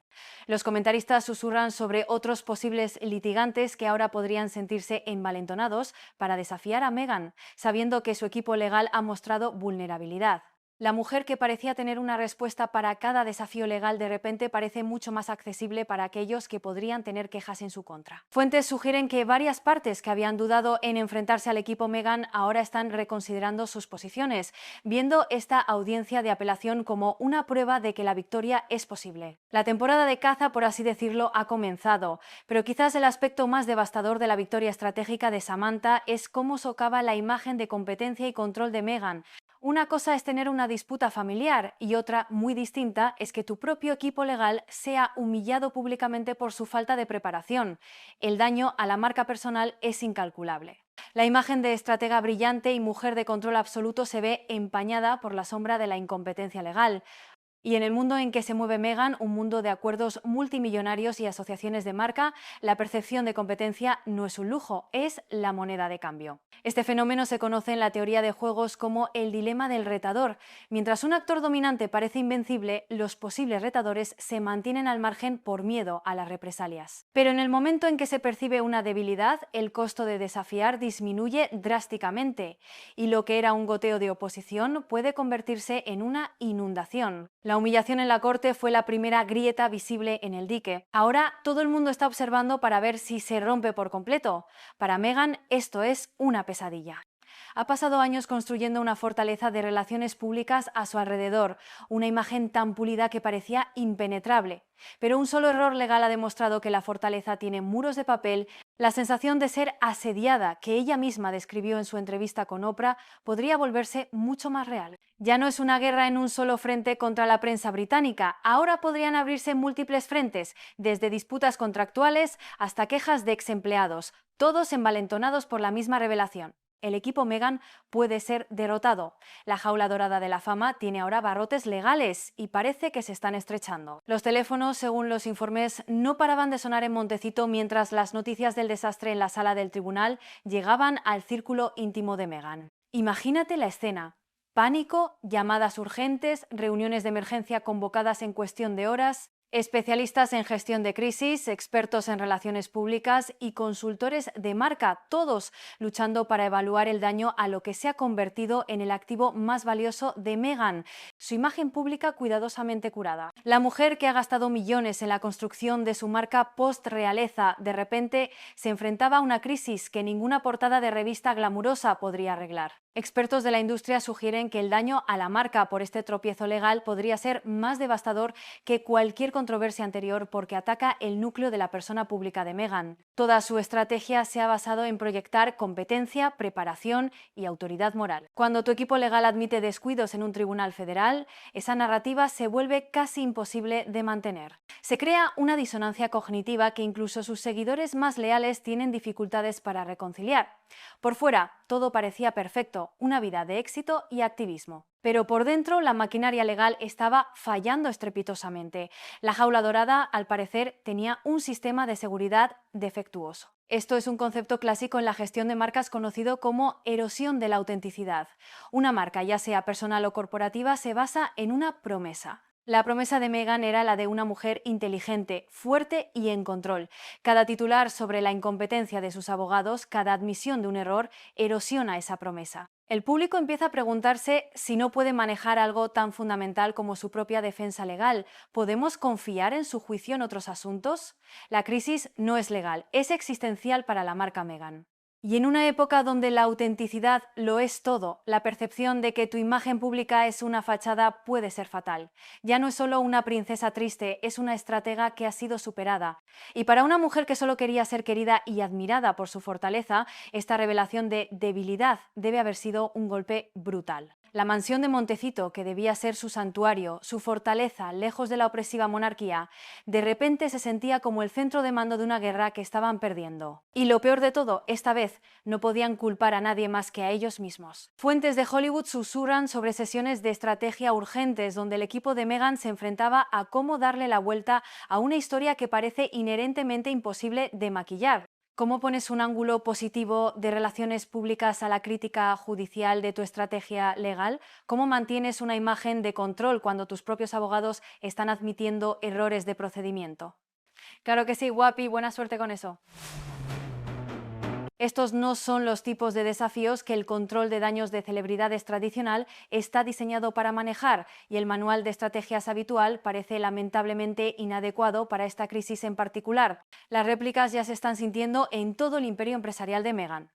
Los comentaristas susurran sobre otros posibles litigantes que ahora podrían sentirse envalentonados para desafiar a Meghan, sabiendo que su equipo legal ha mostrado vulnerabilidad. La mujer que parecía tener una respuesta para cada desafío legal de repente parece mucho más accesible para aquellos que podrían tener quejas en su contra. Fuentes sugieren que varias partes que habían dudado en enfrentarse al equipo Meghan ahora están reconsiderando sus posiciones, viendo esta audiencia de apelación como una prueba de que la victoria es posible. La temporada de caza, por así decirlo, ha comenzado, pero quizás el aspecto más devastador de la victoria estratégica de Samantha es cómo socava la imagen de competencia y control de Meghan. Una cosa es tener una disputa familiar y otra, muy distinta, es que tu propio equipo legal sea humillado públicamente por su falta de preparación. El daño a la marca personal es incalculable. La imagen de estratega brillante y mujer de control absoluto se ve empañada por la sombra de la incompetencia legal. Y en el mundo en que se mueve Meghan, un mundo de acuerdos multimillonarios y asociaciones de marca, la percepción de competencia no es un lujo, es la moneda de cambio. Este fenómeno se conoce en la teoría de juegos como el dilema del retador. Mientras un actor dominante parece invencible, los posibles retadores se mantienen al margen por miedo a las represalias. Pero en el momento en que se percibe una debilidad, el costo de desafiar disminuye drásticamente, y lo que era un goteo de oposición puede convertirse en una inundación. La humillación en la corte fue la primera grieta visible en el dique. Ahora todo el mundo está observando para ver si se rompe por completo. Para Meghan esto es una pesadilla. Ha pasado años construyendo una fortaleza de relaciones públicas a su alrededor, una imagen tan pulida que parecía impenetrable. Pero un solo error legal ha demostrado que la fortaleza tiene muros de papel. La sensación de ser asediada, que ella misma describió en su entrevista con Oprah, podría volverse mucho más real. Ya no es una guerra en un solo frente contra la prensa británica, ahora podrían abrirse múltiples frentes, desde disputas contractuales hasta quejas de exempleados, todos envalentonados por la misma revelación. El equipo Meghan puede ser derrotado. La jaula dorada de la fama tiene ahora barrotes legales y parece que se están estrechando. Los teléfonos, según los informes, no paraban de sonar en Montecito mientras las noticias del desastre en la sala del tribunal llegaban al círculo íntimo de Meghan. Imagínate la escena. Pánico, llamadas urgentes, reuniones de emergencia convocadas en cuestión de horas. Especialistas en gestión de crisis, expertos en relaciones públicas y consultores de marca, todos luchando para evaluar el daño a lo que se ha convertido en el activo más valioso de Meghan, su imagen pública cuidadosamente curada. La mujer que ha gastado millones en la construcción de su marca post-realeza, de repente se enfrentaba a una crisis que ninguna portada de revista glamurosa podría arreglar. Expertos de la industria sugieren que el daño a la marca por este tropiezo legal podría ser más devastador que cualquier controversia anterior porque ataca el núcleo de la persona pública de Meghan. Toda su estrategia se ha basado en proyectar competencia, preparación y autoridad moral. Cuando tu equipo legal admite descuidos en un tribunal federal, esa narrativa se vuelve casi imposible de mantener. Se crea una disonancia cognitiva que incluso sus seguidores más leales tienen dificultades para reconciliar. Por fuera, todo parecía perfecto, una vida de éxito y activismo. Pero por dentro la maquinaria legal estaba fallando estrepitosamente. La jaula dorada, al parecer, tenía un sistema de seguridad defectuoso. Esto es un concepto clásico en la gestión de marcas conocido como erosión de la autenticidad. Una marca, ya sea personal o corporativa, se basa en una promesa. La promesa de Meghan era la de una mujer inteligente, fuerte y en control. Cada titular sobre la incompetencia de sus abogados, cada admisión de un error, erosiona esa promesa. El público empieza a preguntarse si no puede manejar algo tan fundamental como su propia defensa legal. ¿Podemos confiar en su juicio en otros asuntos? La crisis no es legal, es existencial para la marca Meghan. Y en una época donde la autenticidad lo es todo, la percepción de que tu imagen pública es una fachada puede ser fatal. Ya no es solo una princesa triste, es una estratega que ha sido superada. Y para una mujer que solo quería ser querida y admirada por su fortaleza, esta revelación de debilidad debe haber sido un golpe brutal. La mansión de Montecito, que debía ser su santuario, su fortaleza, lejos de la opresiva monarquía, de repente se sentía como el centro de mando de una guerra que estaban perdiendo. Y lo peor de todo, esta vez vez no podían culpar a nadie más que a ellos mismos. Fuentes de Hollywood susurran sobre sesiones de estrategia urgentes donde el equipo de Meghan se enfrentaba a cómo darle la vuelta a una historia que parece inherentemente imposible de maquillar. ¿Cómo pones un ángulo positivo de relaciones públicas a la crítica judicial de tu estrategia legal? ¿Cómo mantienes una imagen de control cuando tus propios abogados están admitiendo errores de procedimiento? Claro que sí, guapi, buena suerte con eso. Estos no son los tipos de desafíos que el control de daños de celebridades tradicional está diseñado para manejar, y el manual de estrategias habitual parece lamentablemente inadecuado para esta crisis en particular. Las réplicas ya se están sintiendo en todo el imperio empresarial de Meghan.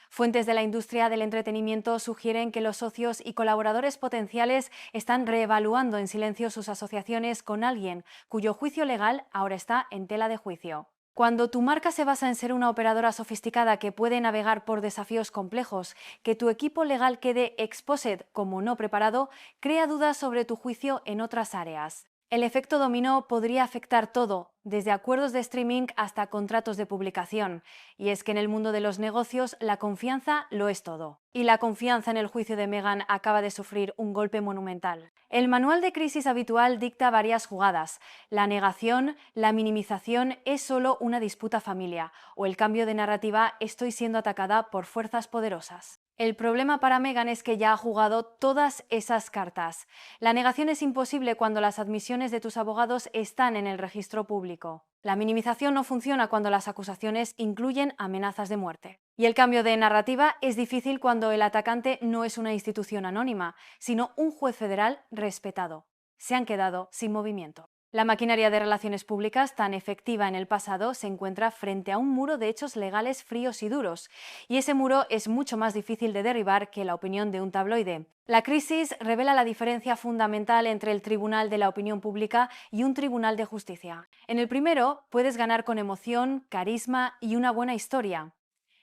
Fuentes de la industria del entretenimiento sugieren que los socios y colaboradores potenciales están reevaluando en silencio sus asociaciones con alguien cuyo juicio legal ahora está en tela de juicio. Cuando tu marca se basa en ser una operadora sofisticada que puede navegar por desafíos complejos, que tu equipo legal quede exposed como no preparado, crea dudas sobre tu juicio en otras áreas. El efecto dominó podría afectar todo, desde acuerdos de streaming hasta contratos de publicación. Y es que en el mundo de los negocios la confianza lo es todo. Y la confianza en el juicio de Meghan acaba de sufrir un golpe monumental. El manual de crisis habitual dicta varias jugadas. La negación, la minimización es solo una disputa familiar, o el cambio de narrativa estoy siendo atacada por fuerzas poderosas. El problema para Meghan es que ya ha jugado todas esas cartas. La negación es imposible cuando las admisiones de tus abogados están en el registro público. La minimización no funciona cuando las acusaciones incluyen amenazas de muerte. Y el cambio de narrativa es difícil cuando el atacante no es una institución anónima, sino un juez federal respetado. Se han quedado sin movimiento. La maquinaria de relaciones públicas, tan efectiva en el pasado, se encuentra frente a un muro de hechos legales fríos y duros, y ese muro es mucho más difícil de derribar que la opinión de un tabloide. La crisis revela la diferencia fundamental entre el tribunal de la opinión pública y un tribunal de justicia. En el primero, puedes ganar con emoción, carisma y una buena historia.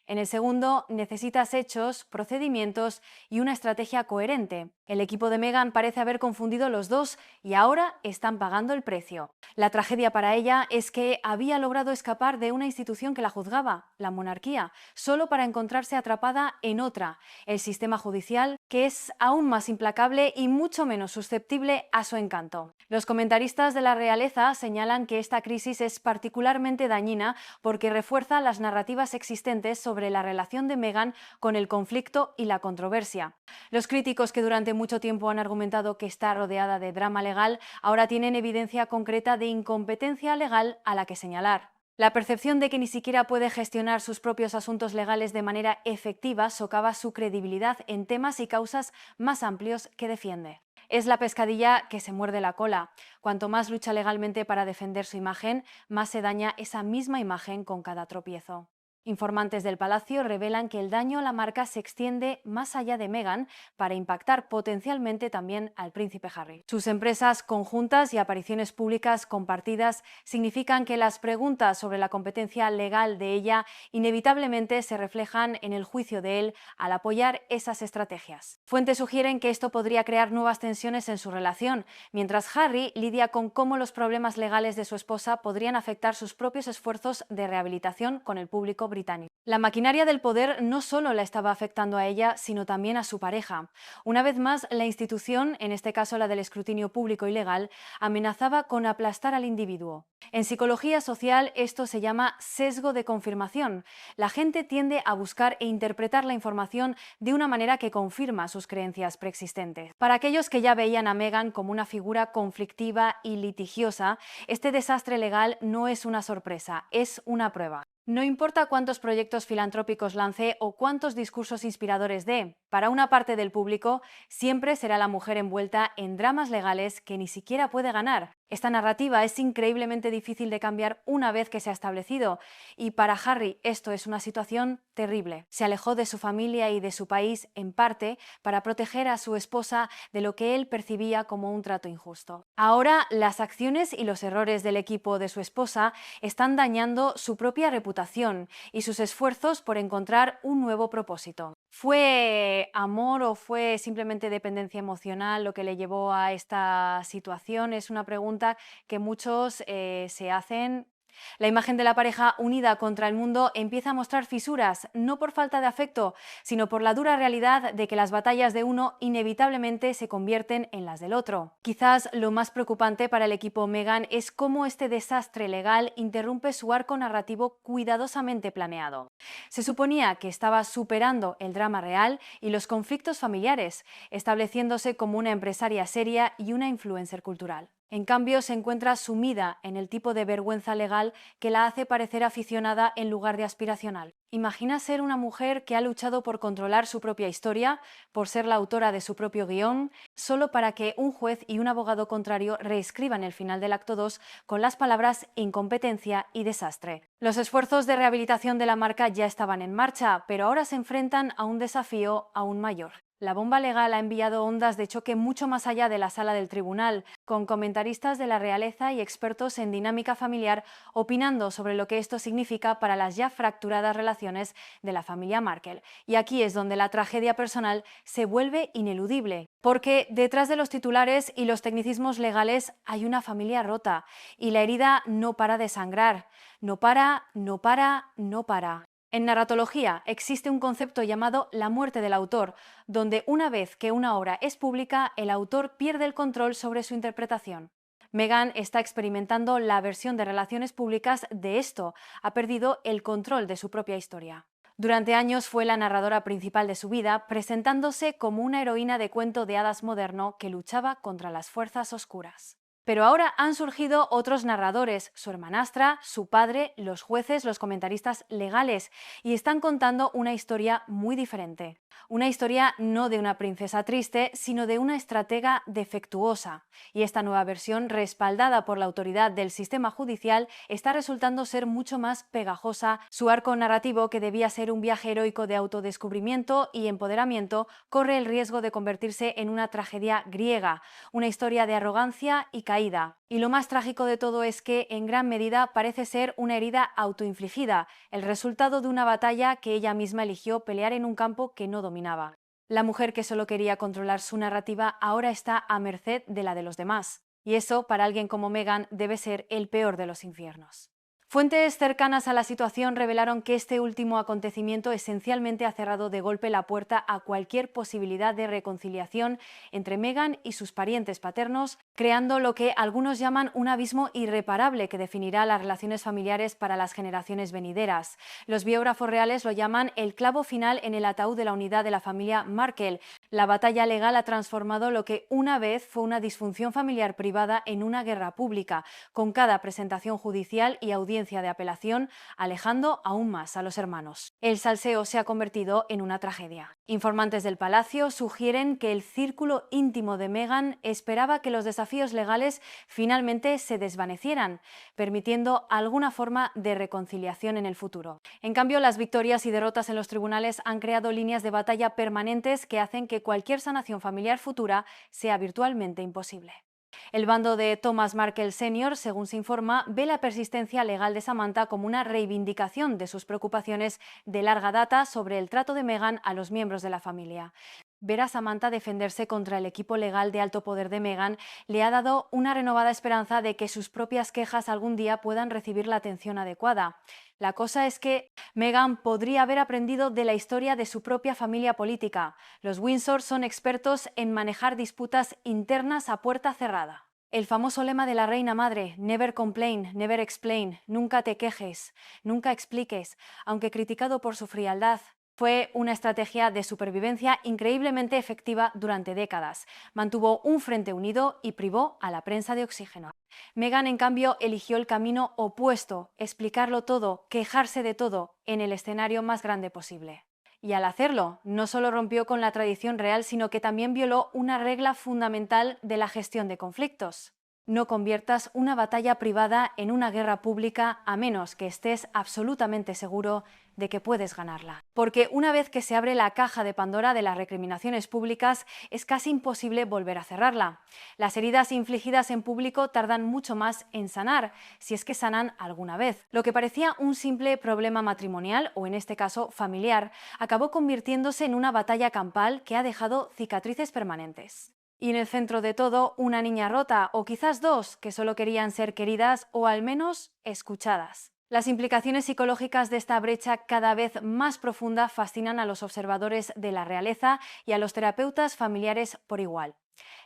En el segundo, necesitas hechos, procedimientos y una estrategia coherente. El equipo de Meghan parece haber confundido los dos y ahora están pagando el precio. La tragedia para ella es que había logrado escapar de una institución que la juzgaba, la monarquía, solo para encontrarse atrapada en otra, el sistema judicial, que es aún más implacable y mucho menos susceptible a su encanto. Los comentaristas de la realeza señalan que esta crisis es particularmente dañina porque refuerza las narrativas existentes sobre la relación de Meghan con el conflicto y la controversia. Los críticos que durante mucho tiempo han argumentado que está rodeada de drama legal ahora tienen evidencia concreta de incompetencia legal a la que señalar. La percepción de que ni siquiera puede gestionar sus propios asuntos legales de manera efectiva socava su credibilidad en temas y causas más amplios que defiende. Es la pescadilla que se muerde la cola. Cuanto más lucha legalmente para defender su imagen, más se daña esa misma imagen con cada tropiezo. Informantes del Palacio revelan que el daño a la marca se extiende más allá de Meghan para impactar potencialmente también al príncipe Harry. Sus empresas conjuntas y apariciones públicas compartidas significan que las preguntas sobre la competencia legal de ella inevitablemente se reflejan en el juicio de él al apoyar esas estrategias. Fuentes sugieren que esto podría crear nuevas tensiones en su relación, mientras Harry lidia con cómo los problemas legales de su esposa podrían afectar sus propios esfuerzos de rehabilitación con el público británico. La maquinaria del poder no solo la estaba afectando a ella, sino también a su pareja. Una vez más, la institución, en este caso la del escrutinio público y legal, amenazaba con aplastar al individuo. En psicología social esto se llama sesgo de confirmación. La gente tiende a buscar e interpretar la información de una manera que confirma sus creencias preexistentes. Para aquellos que ya veían a Meghan como una figura conflictiva y litigiosa, este desastre legal no es una sorpresa, es una prueba. No importa cuántos proyectos filantrópicos lance o cuántos discursos inspiradores dé, para una parte del público siempre será la mujer envuelta en dramas legales que ni siquiera puede ganar. Esta narrativa es increíblemente difícil de cambiar una vez que se ha establecido, y para Harry esto es una situación terrible. Se alejó de su familia y de su país en parte para proteger a su esposa de lo que él percibía como un trato injusto. Ahora las acciones y los errores del equipo de su esposa están dañando su propia reputación y sus esfuerzos por encontrar un nuevo propósito. ¿Fue amor o fue simplemente dependencia emocional lo que le llevó a esta situación? Es una pregunta que muchos se hacen La imagen de la pareja unida contra el mundo empieza a mostrar fisuras, no por falta de afecto, sino por la dura realidad de que las batallas de uno inevitablemente se convierten en las del otro. Quizás lo más preocupante para el equipo Meghan es cómo este desastre legal interrumpe su arco narrativo cuidadosamente planeado. Se suponía que estaba superando el drama real y los conflictos familiares, estableciéndose como una empresaria seria y una influencer cultural. En cambio, se encuentra sumida en el tipo de vergüenza legal que la hace parecer aficionada en lugar de aspiracional. Imagina ser una mujer que ha luchado por controlar su propia historia, por ser la autora de su propio guión, solo para que un juez y un abogado contrario reescriban el final del acto 2 con las palabras incompetencia y desastre. Los esfuerzos de rehabilitación de la marca ya estaban en marcha, pero ahora se enfrentan a un desafío aún mayor. La bomba legal ha enviado ondas de choque mucho más allá de la sala del tribunal, con comentaristas de la realeza y expertos en dinámica familiar opinando sobre lo que esto significa para las ya fracturadas relaciones de la familia Markle. Y aquí es donde la tragedia personal se vuelve ineludible, porque detrás de los titulares y los tecnicismos legales hay una familia rota, y la herida no para de sangrar. No para, no para, no para. En narratología existe un concepto llamado la muerte del autor, donde una vez que una obra es pública, el autor pierde el control sobre su interpretación. Meghan está experimentando la versión de relaciones públicas de esto, ha perdido el control de su propia historia. Durante años fue la narradora principal de su vida, presentándose como una heroína de cuento de hadas moderno que luchaba contra las fuerzas oscuras. Pero ahora han surgido otros narradores, su hermanastra, su padre, los jueces, los comentaristas legales, y están contando una historia muy diferente. Una historia no de una princesa triste, sino de una estratega defectuosa. Y esta nueva versión, respaldada por la autoridad del sistema judicial, está resultando ser mucho más pegajosa. Su arco narrativo, que debía ser un viaje heroico de autodescubrimiento y empoderamiento, corre el riesgo de convertirse en una tragedia griega, una historia de arrogancia y caída. Y lo más trágico de todo es que, en gran medida, parece ser una herida autoinfligida, el resultado de una batalla que ella misma eligió pelear en un campo que no dominaba. La mujer que solo quería controlar su narrativa ahora está a merced de la de los demás. Y eso, para alguien como Meghan, debe ser el peor de los infiernos. Fuentes cercanas a la situación revelaron que este último acontecimiento esencialmente ha cerrado de golpe la puerta a cualquier posibilidad de reconciliación entre Meghan y sus parientes paternos, creando lo que algunos llaman un abismo irreparable que definirá las relaciones familiares para las generaciones venideras. Los biógrafos reales lo llaman el clavo final en el ataúd de la unidad de la familia Markle. La batalla legal ha transformado lo que una vez fue una disfunción familiar privada en una guerra pública, con cada presentación judicial y audiencia de apelación alejando aún más a los hermanos. El salseo se ha convertido en una tragedia. Informantes del palacio sugieren que el círculo íntimo de Meghan esperaba que los desafíos legales finalmente se desvanecieran, permitiendo alguna forma de reconciliación en el futuro. En cambio, las victorias y derrotas en los tribunales han creado líneas de batalla permanentes que hacen que cualquier sanación familiar futura sea virtualmente imposible. El bando de Thomas Markle Sr., según se informa, ve la persistencia legal de Samantha como una reivindicación de sus preocupaciones de larga data sobre el trato de Meghan a los miembros de la familia. Ver a Samantha defenderse contra el equipo legal de alto poder de Meghan le ha dado una renovada esperanza de que sus propias quejas algún día puedan recibir la atención adecuada. La cosa es que Meghan podría haber aprendido de la historia de su propia familia política. Los Windsor son expertos en manejar disputas internas a puerta cerrada. El famoso lema de la reina madre, never complain, never explain, nunca te quejes, nunca expliques, aunque criticado por su frialdad, fue una estrategia de supervivencia increíblemente efectiva durante décadas. Mantuvo un frente unido y privó a la prensa de oxígeno. Meghan, en cambio, eligió el camino opuesto, explicarlo todo, quejarse de todo, en el escenario más grande posible. Y al hacerlo, no solo rompió con la tradición real, sino que también violó una regla fundamental de la gestión de conflictos. No conviertas una batalla privada en una guerra pública a menos que estés absolutamente seguro de que puedes ganarla. Porque una vez que se abre la caja de Pandora de las recriminaciones públicas, es casi imposible volver a cerrarla. Las heridas infligidas en público tardan mucho más en sanar, si es que sanan alguna vez. Lo que parecía un simple problema matrimonial, o en este caso familiar, acabó convirtiéndose en una batalla campal que ha dejado cicatrices permanentes. Y en el centro de todo, una niña rota, o quizás dos, que solo querían ser queridas o al menos escuchadas. Las implicaciones psicológicas de esta brecha cada vez más profunda fascinan a los observadores de la realeza y a los terapeutas familiares por igual.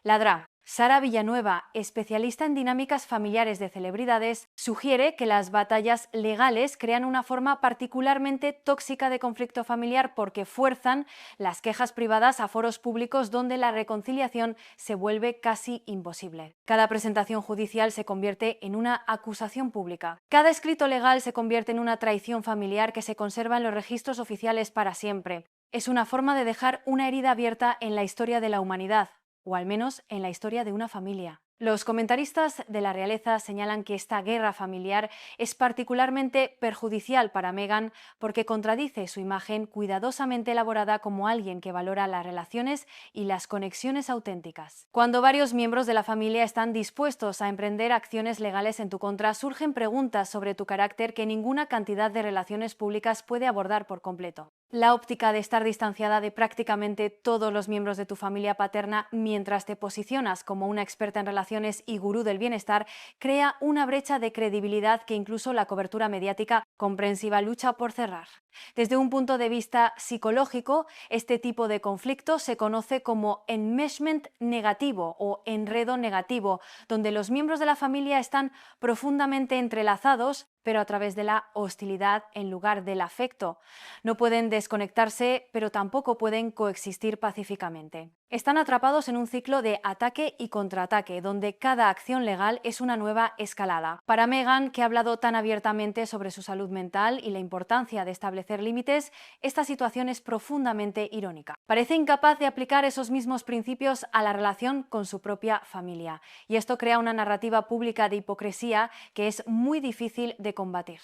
La DRA, Sara Villanueva, especialista en dinámicas familiares de celebridades, sugiere que las batallas legales crean una forma particularmente tóxica de conflicto familiar porque fuerzan las quejas privadas a foros públicos donde la reconciliación se vuelve casi imposible. Cada presentación judicial se convierte en una acusación pública. Cada escrito legal se convierte en una traición familiar que se conserva en los registros oficiales para siempre. Es una forma de dejar una herida abierta en la historia de la humanidad, o al menos en la historia de una familia. Los comentaristas de la realeza señalan que esta guerra familiar es particularmente perjudicial para Meghan porque contradice su imagen cuidadosamente elaborada como alguien que valora las relaciones y las conexiones auténticas. Cuando varios miembros de la familia están dispuestos a emprender acciones legales en tu contra, surgen preguntas sobre tu carácter que ninguna cantidad de relaciones públicas puede abordar por completo. La óptica de estar distanciada de prácticamente todos los miembros de tu familia paterna mientras te posicionas como una experta en relaciones y gurú del bienestar crea una brecha de credibilidad que incluso la cobertura mediática comprensiva lucha por cerrar. Desde un punto de vista psicológico, este tipo de conflicto se conoce como enmeshment negativo o enredo negativo, donde los miembros de la familia están profundamente entrelazados, pero a través de la hostilidad en lugar del afecto. No pueden desconectarse, pero tampoco pueden coexistir pacíficamente. Están atrapados en un ciclo de ataque y contraataque, donde cada acción legal es una nueva escalada. Para Meghan, que ha hablado tan abiertamente sobre su salud mental y la importancia de establecer límites, esta situación es profundamente irónica. Parece incapaz de aplicar esos mismos principios a la relación con su propia familia, y esto crea una narrativa pública de hipocresía que es muy difícil de combatir.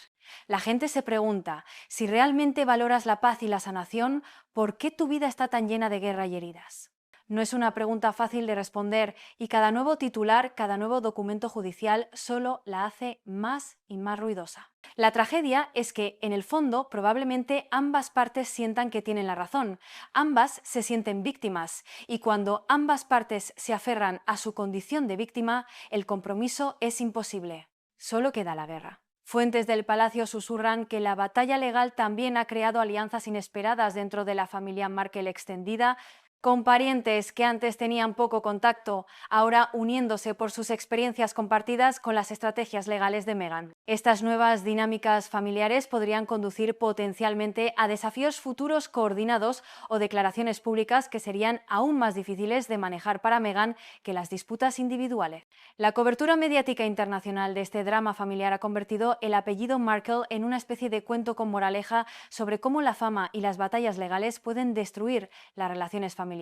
La gente se pregunta, si realmente valoras la paz y la sanación, ¿por qué tu vida está tan llena de guerra y heridas? No es una pregunta fácil de responder y cada nuevo titular, cada nuevo documento judicial solo la hace más y más ruidosa. La tragedia es que, en el fondo, probablemente ambas partes sientan que tienen la razón. Ambas se sienten víctimas y cuando ambas partes se aferran a su condición de víctima, el compromiso es imposible. Solo queda la guerra. Fuentes del palacio susurran que la batalla legal también ha creado alianzas inesperadas dentro de la familia Markle extendida, con parientes que antes tenían poco contacto, ahora uniéndose por sus experiencias compartidas con las estrategias legales de Meghan. Estas nuevas dinámicas familiares podrían conducir potencialmente a desafíos futuros coordinados o declaraciones públicas que serían aún más difíciles de manejar para Meghan que las disputas individuales. La cobertura mediática internacional de este drama familiar ha convertido el apellido Markle en una especie de cuento con moraleja sobre cómo la fama y las batallas legales pueden destruir las relaciones familiares.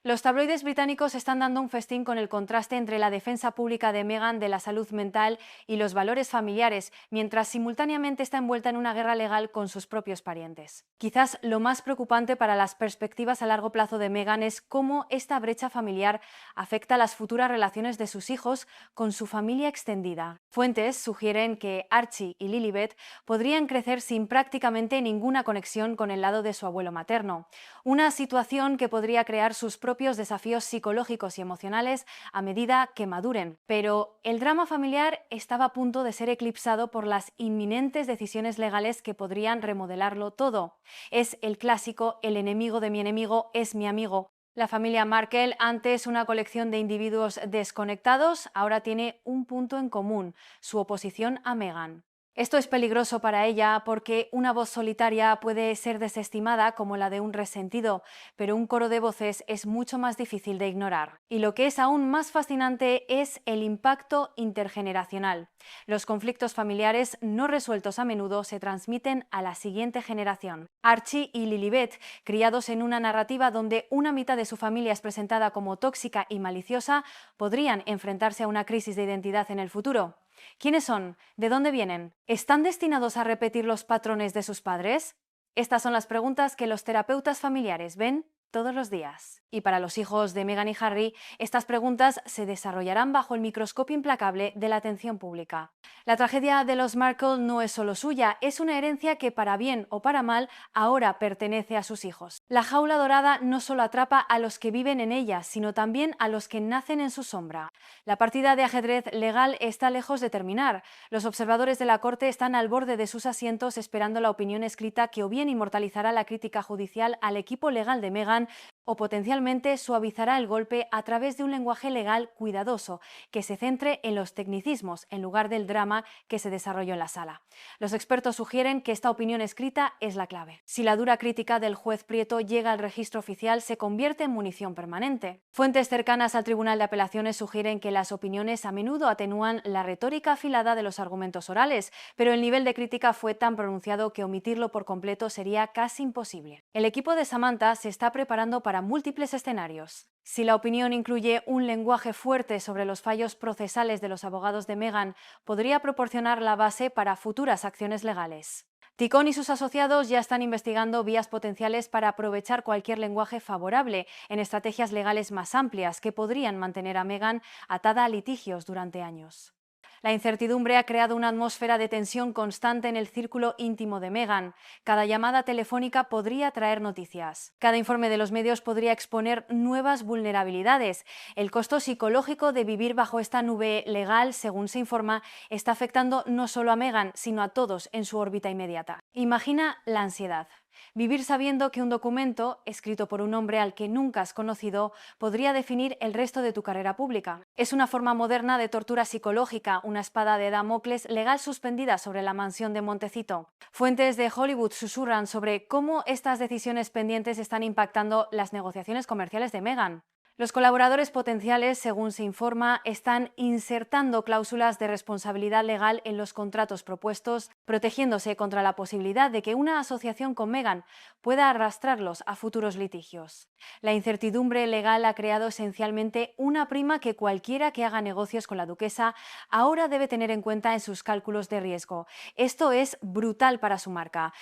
Los tabloides británicos están dando un festín con el contraste entre la defensa pública de Meghan de la salud mental y los valores familiares, mientras simultáneamente está envuelta en una guerra legal con sus propios parientes. Quizás lo más preocupante para las perspectivas a largo plazo de Meghan es cómo esta brecha familiar afecta las futuras relaciones de sus hijos con su familia extendida. Fuentes sugieren que Archie y Lilibet podrían crecer sin prácticamente ninguna conexión con el lado de su abuelo materno, una situación que podría crear sus propios desafíos psicológicos y emocionales a medida que maduren. Pero el drama familiar estaba a punto de ser eclipsado por las inminentes decisiones legales que podrían remodelarlo todo. Es el clásico "el enemigo de mi enemigo es mi amigo". La familia Markle, antes una colección de individuos desconectados, ahora tiene un punto en común: su oposición a Meghan. Esto es peligroso para ella porque una voz solitaria puede ser desestimada como la de un resentido, pero un coro de voces es mucho más difícil de ignorar. Y lo que es aún más fascinante es el impacto intergeneracional. Los conflictos familiares no resueltos a menudo se transmiten a la siguiente generación. Archie y Lilibet, criados en una narrativa donde una mitad de su familia es presentada como tóxica y maliciosa, podrían enfrentarse a una crisis de identidad en el futuro. ¿Quiénes son? ¿De dónde vienen? ¿Están destinados a repetir los patrones de sus padres? Estas son las preguntas que los terapeutas familiares ven todos los días. Y para los hijos de Meghan y Harry, estas preguntas se desarrollarán bajo el microscopio implacable de la atención pública. La tragedia de los Markle no es solo suya, es una herencia que para bien o para mal ahora pertenece a sus hijos. La jaula dorada no solo atrapa a los que viven en ella, sino también a los que nacen en su sombra. La partida de ajedrez legal está lejos de terminar. Los observadores de la Corte están al borde de sus asientos esperando la opinión escrita que o bien inmortalizará la crítica judicial al equipo legal de Meghan o potencialmente suavizará el golpe a través de un lenguaje legal cuidadoso que se centre en los tecnicismos en lugar del drama que se desarrolló en la sala. Los expertos sugieren que esta opinión escrita es la clave. Si la dura crítica del juez Prieto llega al registro oficial, se convierte en munición permanente. Fuentes cercanas al Tribunal de Apelaciones sugieren que las opiniones a menudo atenúan la retórica afilada de los argumentos orales, pero el nivel de crítica fue tan pronunciado que omitirlo por completo sería casi imposible. El equipo de Samantha se está preparando para múltiples escenarios. Si la opinión incluye un lenguaje fuerte sobre los fallos procesales de los abogados de Meghan, podría proporcionar la base para futuras acciones legales. Ticón y sus asociados ya están investigando vías potenciales para aprovechar cualquier lenguaje favorable en estrategias legales más amplias que podrían mantener a Meghan atada a litigios durante años. La incertidumbre ha creado una atmósfera de tensión constante en el círculo íntimo de Meghan. Cada llamada telefónica podría traer noticias. Cada informe de los medios podría exponer nuevas vulnerabilidades. El costo psicológico de vivir bajo esta nube legal, según se informa, está afectando no solo a Meghan, sino a todos en su órbita inmediata. Imagina la ansiedad. Vivir sabiendo que un documento, escrito por un hombre al que nunca has conocido, podría definir el resto de tu carrera pública. Es una forma moderna de tortura psicológica, una espada de Damocles legal suspendida sobre la mansión de Montecito. Fuentes de Hollywood susurran sobre cómo estas decisiones pendientes están impactando las negociaciones comerciales de Meghan. Los colaboradores potenciales, según se informa, están insertando cláusulas de responsabilidad legal en los contratos propuestos, protegiéndose contra la posibilidad de que una asociación con Meghan pueda arrastrarlos a futuros litigios. La incertidumbre legal ha creado esencialmente una prima que cualquiera que haga negocios con la duquesa ahora debe tener en cuenta en sus cálculos de riesgo. Esto es brutal para su marca.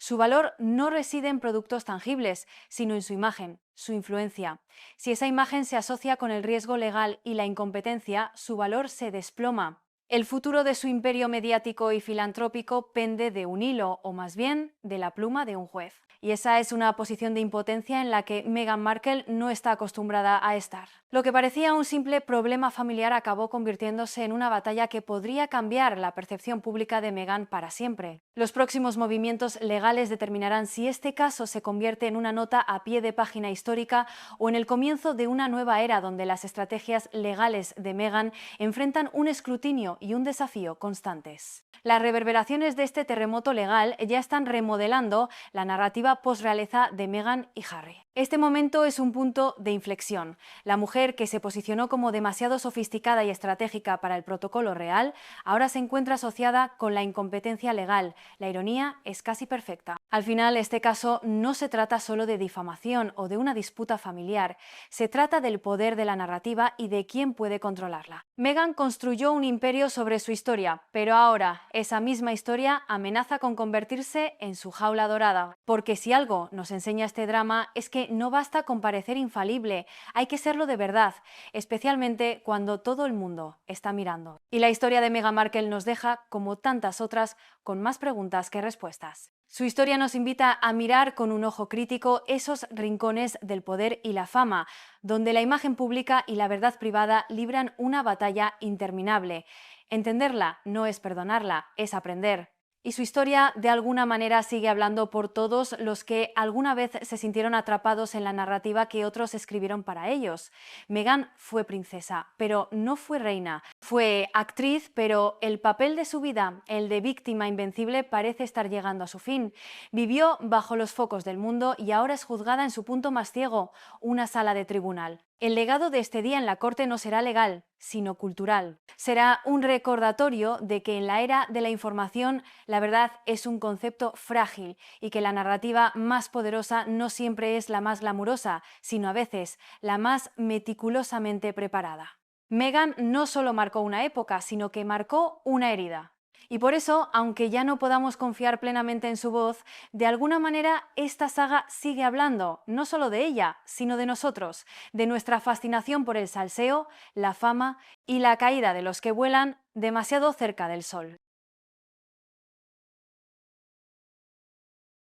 Su valor no reside en productos tangibles, sino en su imagen, su influencia. Si esa imagen se asocia con el riesgo legal y la incompetencia, su valor se desploma. El futuro de su imperio mediático y filantrópico pende de un hilo, o más bien, de la pluma de un juez. Y esa es una posición de impotencia en la que Meghan Markle no está acostumbrada a estar. Lo que parecía un simple problema familiar acabó convirtiéndose en una batalla que podría cambiar la percepción pública de Meghan para siempre. Los próximos movimientos legales determinarán si este caso se convierte en una nota a pie de página histórica o en el comienzo de una nueva era donde las estrategias legales de Meghan enfrentan un escrutinio y un desafío constantes. Las reverberaciones de este terremoto legal ya están remodelando la narrativa posrealeza de Meghan y Harry. Este momento es un punto de inflexión. La mujer que se posicionó como demasiado sofisticada y estratégica para el protocolo real, ahora se encuentra asociada con la incompetencia legal. La ironía es casi perfecta. Al final, este caso no se trata solo de difamación o de una disputa familiar, se trata del poder de la narrativa y de quién puede controlarla. Meghan construyó un imperio sobre su historia, pero ahora esa misma historia amenaza con convertirse en su jaula dorada. Porque si algo nos enseña este drama es que no basta con parecer infalible, hay que serlo de verdad, especialmente cuando todo el mundo está mirando. Y la historia de Meghan Markle nos deja, como tantas otras, con más preguntas que respuestas. Su historia nos invita a mirar con un ojo crítico esos rincones del poder y la fama, donde la imagen pública y la verdad privada libran una batalla interminable. Entenderla no es perdonarla, es aprender. Y su historia de alguna manera sigue hablando por todos los que alguna vez se sintieron atrapados en la narrativa que otros escribieron para ellos. Meghan fue princesa, pero no fue reina. Fue actriz, pero el papel de su vida, el de víctima invencible, parece estar llegando a su fin. Vivió bajo los focos del mundo y ahora es juzgada en su punto más ciego, una sala de tribunal. El legado de este día en la corte no será legal, sino cultural. Será un recordatorio de que en la era de la información la verdad es un concepto frágil y que la narrativa más poderosa no siempre es la más glamurosa, sino a veces la más meticulosamente preparada. Meghan no solo marcó una época, sino que marcó una herida. Y por eso, aunque ya no podamos confiar plenamente en su voz, de alguna manera esta saga sigue hablando, no solo de ella, sino de nosotros, de nuestra fascinación por el salseo, la fama y la caída de los que vuelan demasiado cerca del sol.